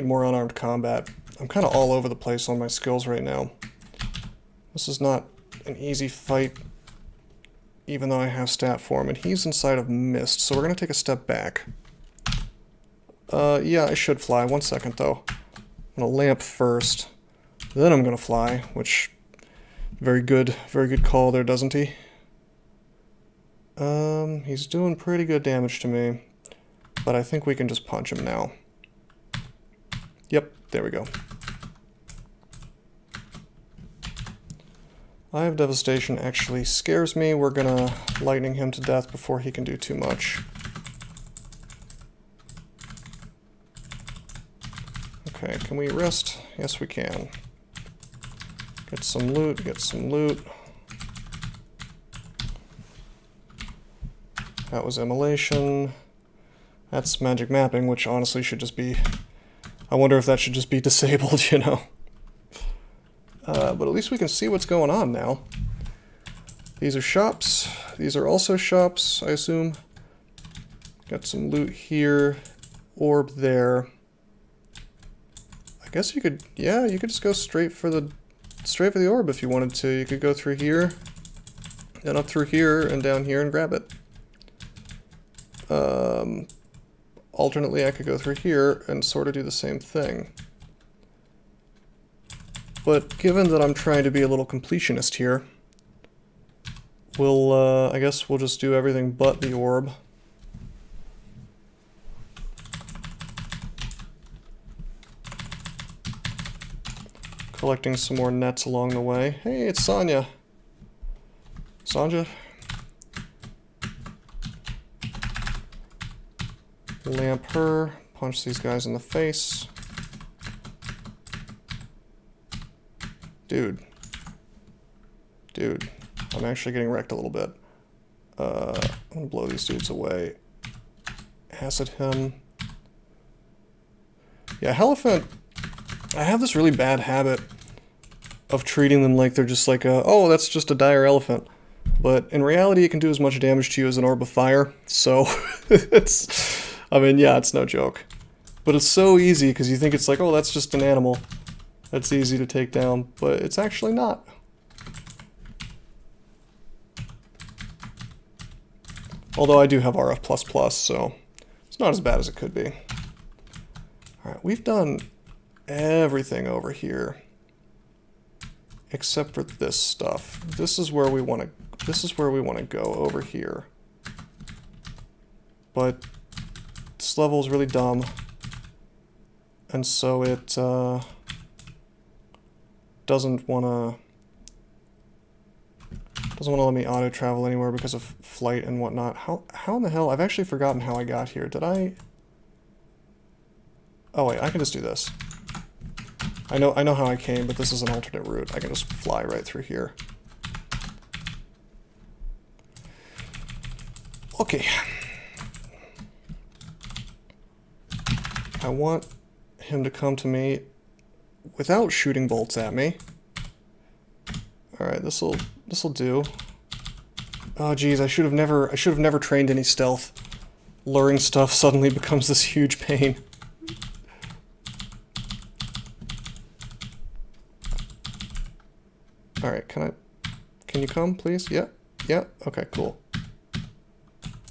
more unarmed combat. I'm kind of all over the place on my skills right now. This is not an easy fight, even though I have stat form, and he's inside of mist, so we're going to take a step back. Yeah, I should fly. 1 second, though. I'm going to lamp first, then I'm going to fly, which, very good call there, doesn't he? He's doing pretty good damage to me, but I think we can just punch him now. Yep, there we go. Eye of Devastation actually scares me. We're gonna lightning him to death before he can do too much. Okay, can we rest? Yes, we can. Get some loot, get some loot. That was immolation. That's magic mapping, which honestly should just be... I wonder if that should just be disabled, you know. But at least we can see what's going on now. These are shops. These are also shops, I assume. Got some loot here. Orb there. I guess you could... Yeah, you could just go straight for the orb if you wanted to. You could go through here, and up through here, and down here and grab it. Alternately, I could go through here and sort of do the same thing. But given that I'm trying to be a little completionist here, I guess we'll just do everything but the orb. Collecting some more nets along the way. Hey, it's Sonya. Sanja. Lamp her. Punch these guys in the face. Dude. Dude. I'm actually getting wrecked a little bit. I'm gonna blow these dudes away. Acid him. Yeah, Elephant. I have this really bad habit of treating them like they're just like a, oh, that's just a dire elephant. But in reality, it can do as much damage to you as an orb of fire. So it's, I mean, yeah, it's no joke. But it's so easy because you think it's like, oh, that's just an animal. That's easy to take down, but it's actually not. Although I do have RF++, so it's not as bad as it could be. Alright, we've done everything over here. Except for this stuff. This is where we want to go over here. But this level is really dumb. And so it doesn't want to let me auto travel anywhere because of flight and whatnot. How in the hell? I've actually forgotten how I got here. Did I? Oh wait, I can just do this. I know how I came, but this is an alternate route. I can just fly right through here. Okay. I want him to come to me without shooting bolts at me. Alright, this'll do. Oh geez, I should have never trained any stealth. Luring stuff suddenly becomes this huge pain. Alright, can you come, please? Yeah, yeah, okay, cool.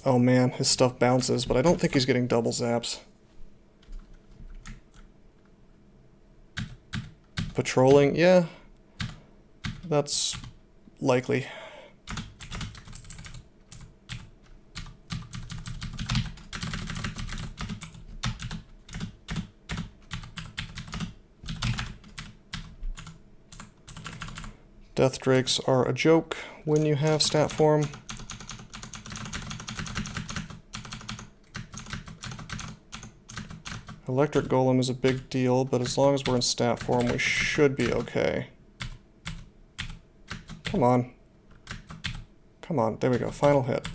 Oh man, his stuff bounces, but I don't think he's getting double zaps. Patrolling, yeah, that's likely. Death Drakes are a joke when you have stat form. Electric Golem is a big deal, but as long as we're in stat form, we should be okay. Come on. Come on, there we go, final hit.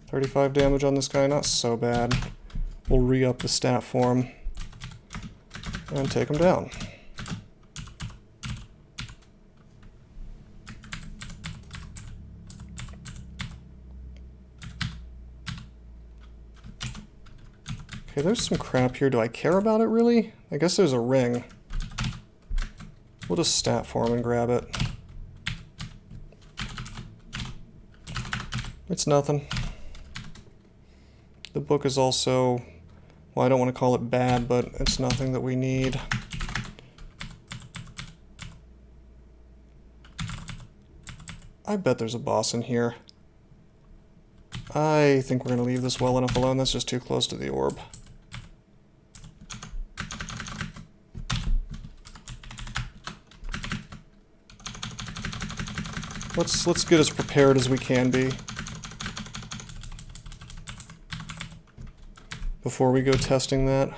35 damage on this guy, not so bad. We'll re-up the stat form and take him down. Okay, there's some crap here. Do I care about it, really? I guess there's a ring. We'll just stat form and grab it. It's nothing. The book is also, well, I don't want to call it bad, but it's nothing that we need. I bet there's a boss in here. I think we're going to leave this well enough alone. That's just too close to the orb. Let's get as prepared as we can be before we go testing that.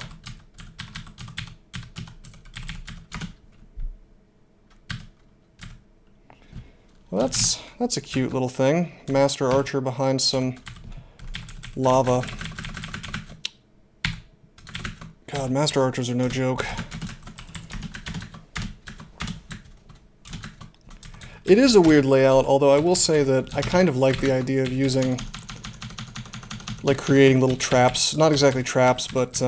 Well, that's a cute little thing. Master Archer behind some lava. God, Master Archers are no joke. It is a weird layout, although I will say that I kind of like the idea of using, like, creating little traps. Not exactly traps, but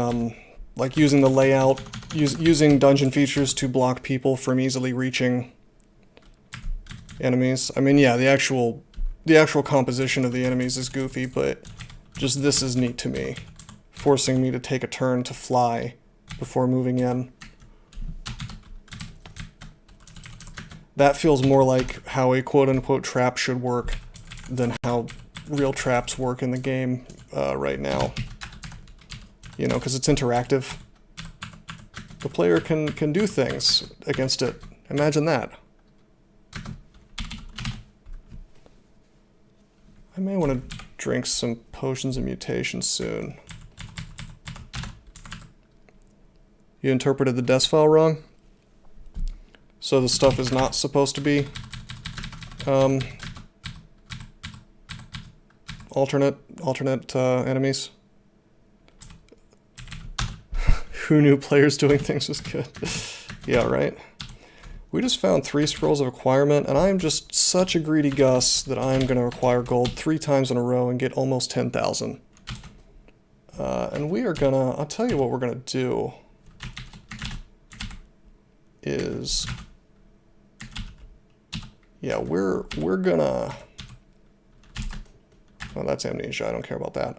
like using the layout, using dungeon features to block people from easily reaching enemies. I mean, yeah, the actual composition of the enemies is goofy, but just this is neat to me, forcing me to take a turn to fly before moving in. That feels more like how a quote-unquote trap should work than how real traps work in the game right now. You know, because it's interactive. The player can do things against it. Imagine that. I may want to drink some potions of mutation soon. You interpreted the desk file wrong? So the stuff is not supposed to be alternate enemies? Who knew players doing things was good? Yeah, right. We just found 3 scrolls of acquirement, and I'm just such a greedy Gus that I'm going to acquire gold 3 times in a row and get almost 10,000. And we are gonna, I'll tell you what we're gonna do is, yeah, we're gonna, oh, that's amnesia, I don't care about that.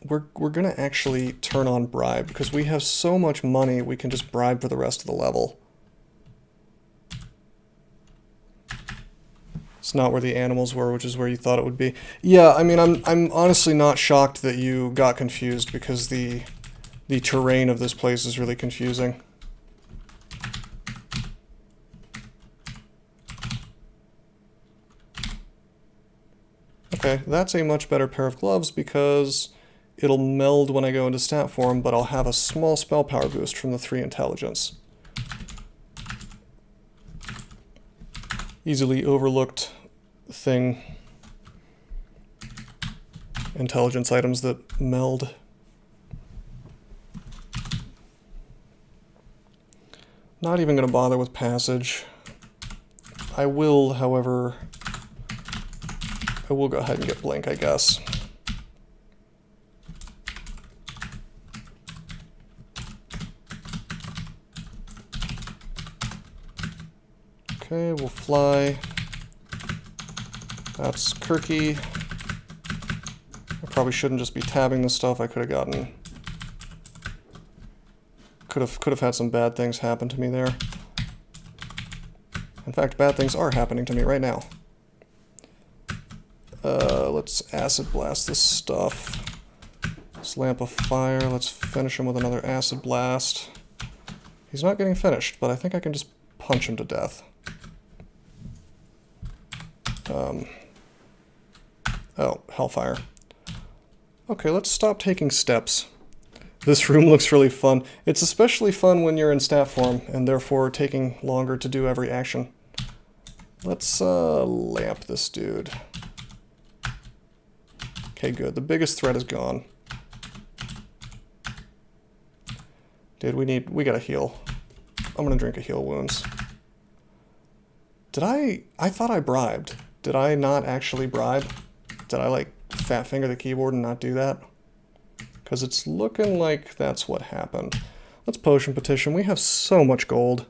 We're gonna actually turn on bribe, because we have so much money we can just bribe for the rest of the level. It's not where the animals were, which is where you thought it would be. Yeah, I mean, I'm honestly not shocked that you got confused, because the terrain of this place is really confusing. Okay, that's a much better pair of gloves, because it'll meld when I go into stat form, but I'll have a small spell power boost from the 3 intelligence. Easily overlooked thing. Intelligence items that meld. Not even going to bother with passage. I will, however, I will go ahead and get blink, I guess. Okay, we'll fly. That's Kirky. I probably shouldn't just be tabbing this stuff. I could have gotten... Could have had some bad things happen to me there. In fact, bad things are happening to me right now. Let's acid blast this stuff. This lamp of fire. Let's finish him with another acid blast. He's not getting finished, but I think I can just punch him to death. Oh, hellfire. Okay, let's stop taking steps. This room looks really fun. It's especially fun when you're in stat form, and therefore taking longer to do every action. Let's lamp this dude. Okay, good. The biggest threat is gone. Dude, we gotta heal. I'm gonna drink a heal wounds. Did I thought I bribed. Did I not actually bribe? Did I, like, fat finger the keyboard and not do that? Because it's looking like that's what happened. Let's potion petition. We have so much gold.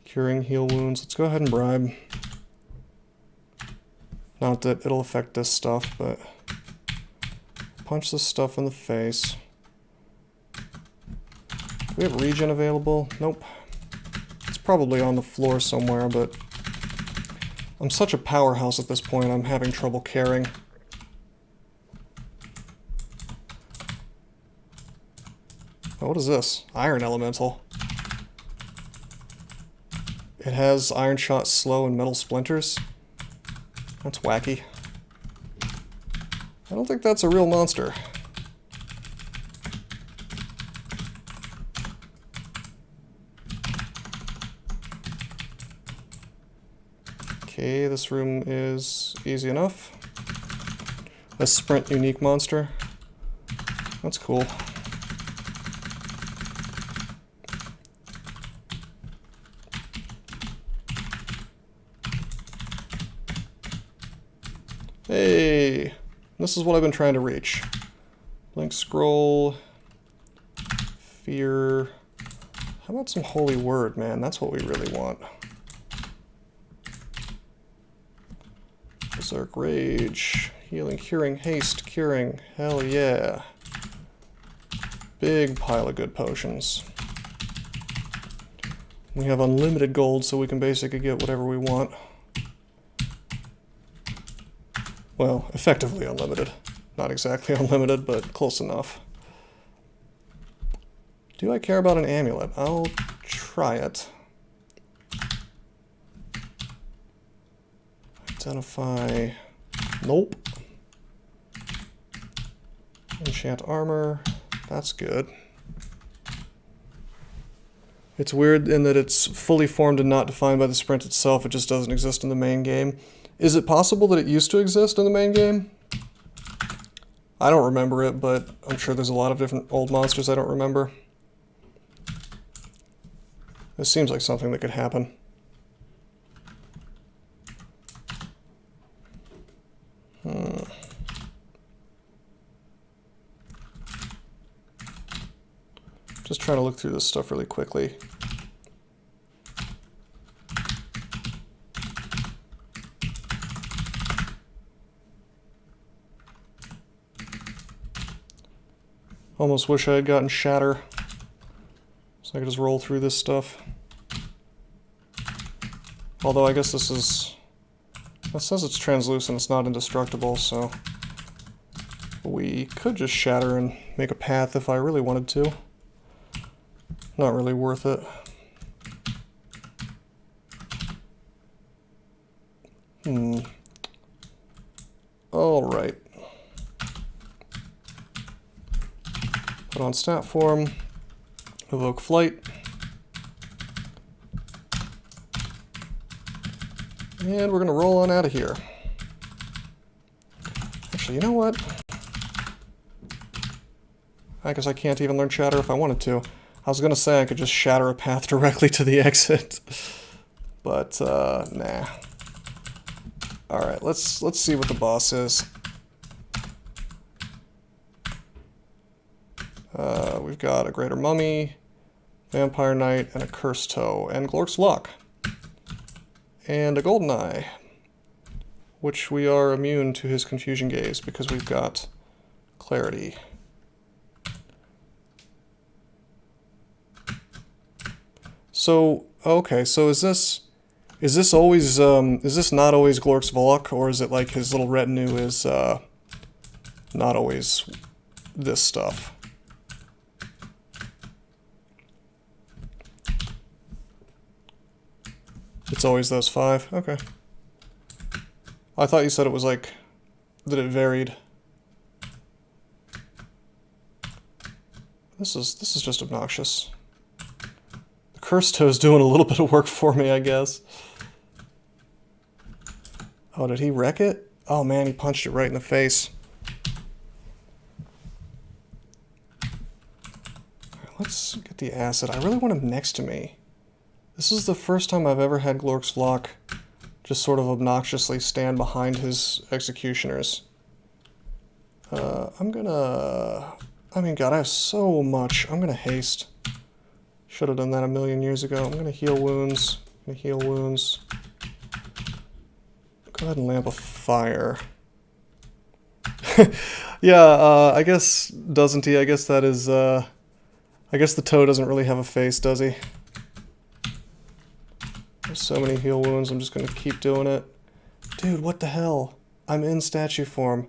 Curing heal wounds. Let's go ahead and bribe. Not that it'll affect this stuff, but... Punch this stuff in the face. Do we have regen available? Nope. It's probably on the floor somewhere, but... I'm such a powerhouse at this point, I'm having trouble caring. Oh, what is this? Iron Elemental. It has Iron Shot Slow and Metal Splinters. That's wacky. I don't think that's a real monster. Okay, this room is easy enough. A sprint unique monster. That's cool. Hey, this is what I've been trying to reach. Blink scroll, fear. How about some holy word, man? That's what we really want. Berserk rage, healing, curing, haste, curing. Hell yeah. Big pile of good potions. We have unlimited gold, so we can basically get whatever we want. Well, effectively unlimited. Not exactly unlimited, but close enough. Do I care about an amulet? I'll try it. Identify. Nope. Enchant armor. That's good. It's weird in that it's fully formed and not defined by the sprint itself. It just doesn't exist in the main game. Is it possible that it used to exist in the main game? I don't remember it, but I'm sure there's a lot of different old monsters I don't remember. This seems like something that could happen. Just trying to look through this stuff really quickly. Almost wish I had gotten Shatter, so I could just roll through this stuff. Although I guess this is... It says it's translucent, it's not indestructible, so... We could just Shatter and make a path if I really wanted to. Not really worth it. Alright. Put on stat form. Evoke flight. And we're gonna roll on out of here. Actually, you know what? I guess I can't even learn Shatter if I wanted to. I was gonna say I could just shatter a path directly to the exit, but nah. All right, let's see what the boss is. We've got a Greater Mummy, Vampire Knight, and a Cursed Toe, and Glork's Luck, and a Golden Eye, which we are immune to his Confusion Gaze because we've got Clarity. So, okay, so is this always, is this not always Glork's Luck, or is it like his little retinue is, not always this stuff? It's always those 5? Okay. I thought you said it was like, that it varied. This is just obnoxious. Cursed Toe's doing a little bit of work for me, I guess. Oh, did he wreck it? Oh man, he punched it right in the face. Alright, let's get the acid. I really want him next to me. This is the first time I've ever had Glork's Luck just sort of obnoxiously stand behind his executioners. I'm gonna... I mean, God, I have so much. I'm gonna haste. Should have done that a million years ago. I'm gonna heal wounds. I'm gonna heal wounds. Go ahead and Lamp of Fire. Yeah, I guess, doesn't he? I guess that is, I guess the toe doesn't really have a face, does he? There's so many heal wounds, I'm just gonna keep doing it. Dude, what the hell? I'm in statue form.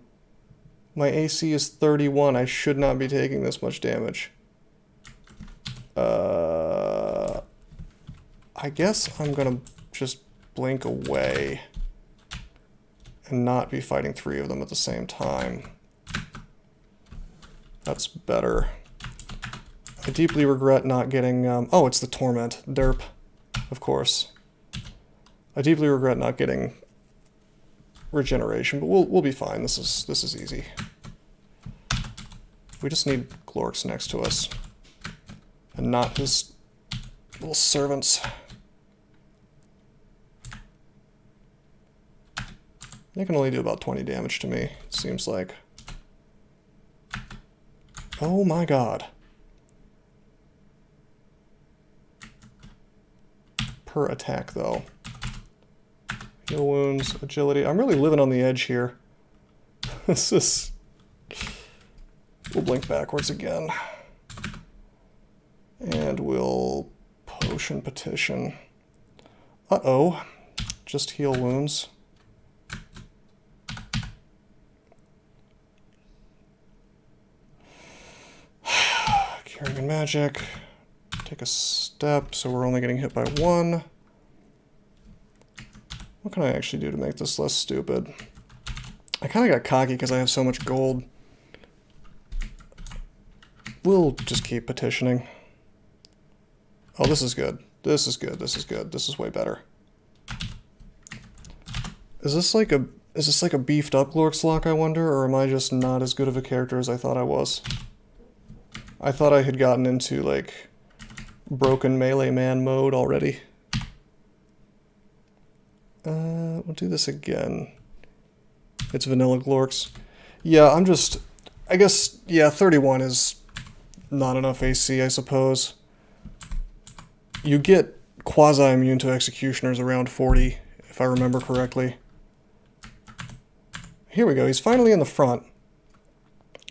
My AC is 31, I should not be taking this much damage. I guess I'm gonna just blink away and not be fighting 3 of them at the same time. That's better. I deeply regret not getting, oh, it's the Torment. Derp. Of course. I deeply regret not getting regeneration, but we'll be fine. This is easy. We just need Glorks next to us. And not his little servants. They can only do about 20 damage to me, it seems like. Oh my god. Per attack, though. Heal wounds, agility. I'm really living on the edge here. This is... We'll blink backwards again. And we'll potion petition. Uh-oh. Just heal wounds. Carrying magic. Take a step, so we're only getting hit by 1. What can I actually do to make this less stupid? I kind of got cocky because I have so much gold. We'll just keep petitioning. Oh, this is good. This is good. This is good. This is way better. Is this like a beefed up Glorkslock, I wonder, or am I just not as good of a character as I thought I was? I thought I had gotten into like broken melee man mode already. We'll do this again. It's vanilla Glorks. Yeah, I guess, yeah, 31 is not enough AC, I suppose. You get quasi-immune to Executioners around 40, if I remember correctly. Here we go, he's finally in the front.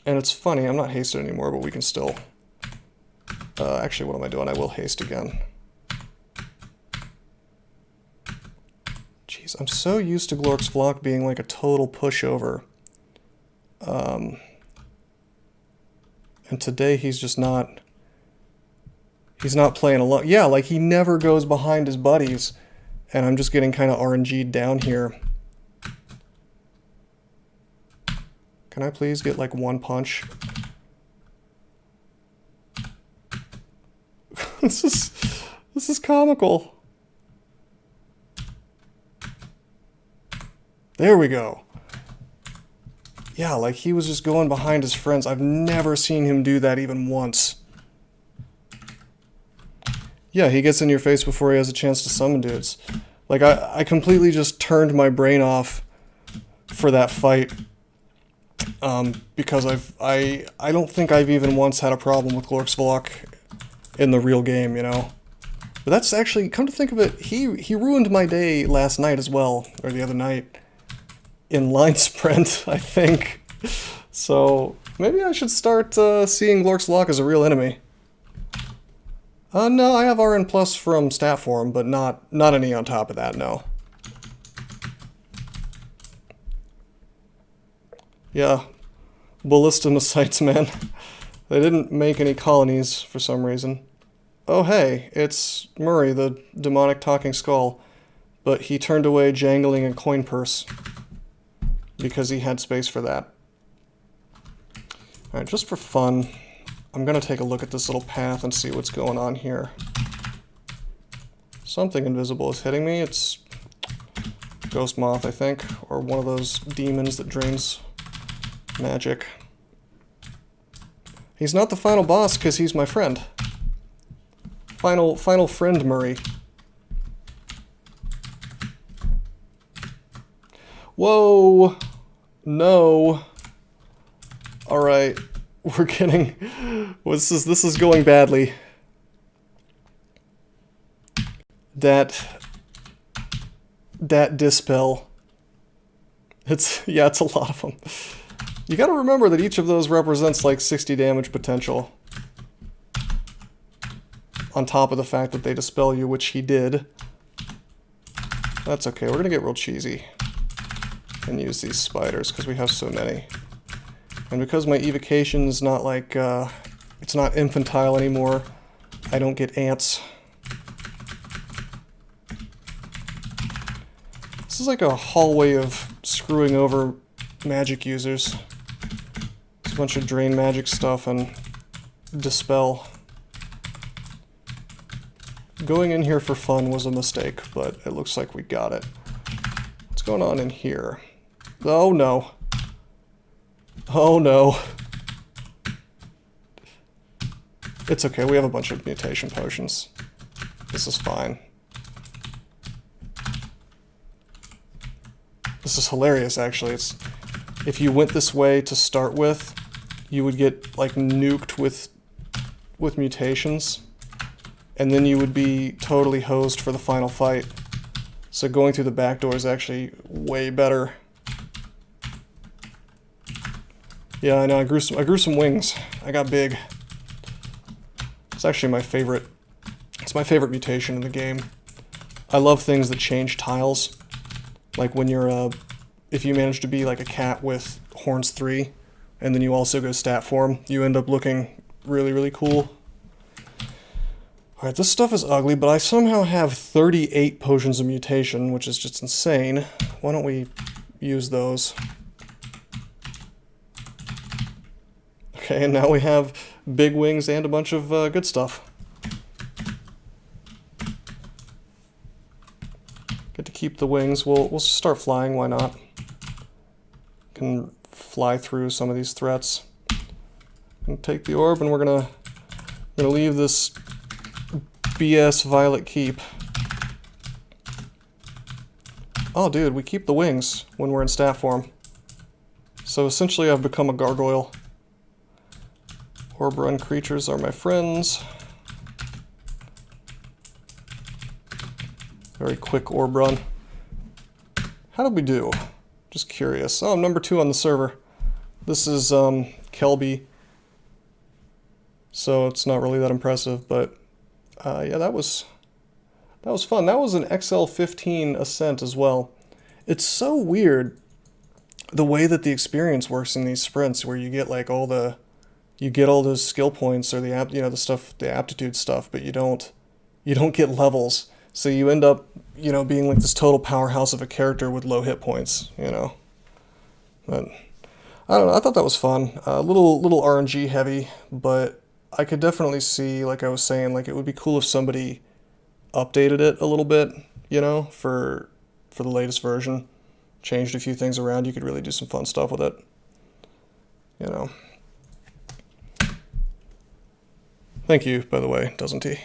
And it's funny, I'm not hasted anymore, but we can still... actually, what am I doing? I will haste again. Jeez, I'm so used to Glork's Flock being like a total pushover. And today he's just not... He's not playing alone. Yeah, like he never goes behind his buddies. And I'm just getting kind of RNG'd down here. Can I please get like one punch? This is comical. There we go. Yeah, like he was just going behind his friends. I've never seen him do that even once. Yeah, he gets in your face before he has a chance to summon dudes. Like, I completely just turned my brain off for that fight. Because I don't think I've even once had a problem with Glork's Vlok in the real game, you know? But that's actually, come to think of it, he ruined my day last night as well, or the other night, in Line Sprint, I think. So, maybe I should start seeing Glork's Vlok as a real enemy. No, I have RN Plus from stat form, but not any on top of that, no. Yeah, Ballistinocytes, man. They didn't make any colonies for some reason. Oh hey, it's Murray, the demonic talking skull. But he turned away jangling a coin purse. Because he had space for that. Alright, just for fun, I'm gonna take a look at this little path and see what's going on here. Something invisible is hitting me. It's Ghost Moth, I think, or one of those demons that drains magic. He's not the final boss because he's my friend. Final friend Murray. Whoa! No. Alright. We're getting... This is going badly. That dispel. Yeah, it's a lot of them. You gotta remember that each of those represents like 60 damage potential. On top of the fact that they dispel you, which he did. That's okay, we're gonna get real cheesy. And use these spiders, because we have so many. And because my evocation is not like, it's not infantile anymore, I don't get ants. This is like a hallway of screwing over magic users. It's a bunch of drain magic stuff and dispel. Going in here for fun was a mistake, but it looks like we got it. What's going on in here? Oh no. Oh no. It's okay, we have a bunch of mutation potions. This is fine. This is hilarious, actually. It's if you went this way to start with, you would get like nuked with mutations, and then you would be totally hosed for the final fight. So going through the back door is actually way better. Yeah, I know. I grew some wings. I got big. It's actually my favorite. It's my favorite mutation in the game. I love things that change tiles. Like when you're if you manage to be like a cat with horns 3, and then you also go stat form, you end up looking really, really cool. Alright, this stuff is ugly, but I somehow have 38 potions of mutation, which is just insane. Why don't we use those? Okay, and now we have big wings and a bunch of good stuff. Get to keep the wings. We'll start flying, why not? Can fly through some of these threats. And take the orb, and we're gonna leave this BS Violet Keep. Oh, dude, we keep the wings when we're in stat form. So essentially, I've become a gargoyle. Orb run creatures are my friends. Very quick orb run. How did we do? Just curious. Oh, I'm number 2 on the server. This is Kelby. So it's not really that impressive, but yeah, that was fun. That was an XL15 ascent as well. It's so weird the way that the experience works in these sprints, where you get like all those skill points or the aptitude stuff, but you don't get levels. So you end up, being like this total powerhouse of a character with low hit points, But I don't know, I thought that was fun. A little RNG heavy, but I could definitely see, like I was saying, like it would be cool if somebody updated it a little bit, for the latest version. Changed a few things around. You could really do some fun stuff with it. Thank you, by the way, doesn't he?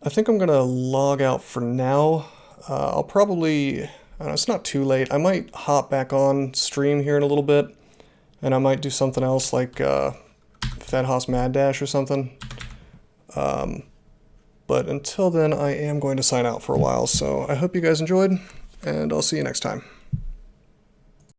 I think I'm gonna log out for now. I'll probably, I don't know, it's not too late. I might hop back on stream here in a little bit, and I might do something else like Fedhaus Mad Dash or something. But until then, I am going to sign out for a while, so I hope you guys enjoyed, and I'll see you next time.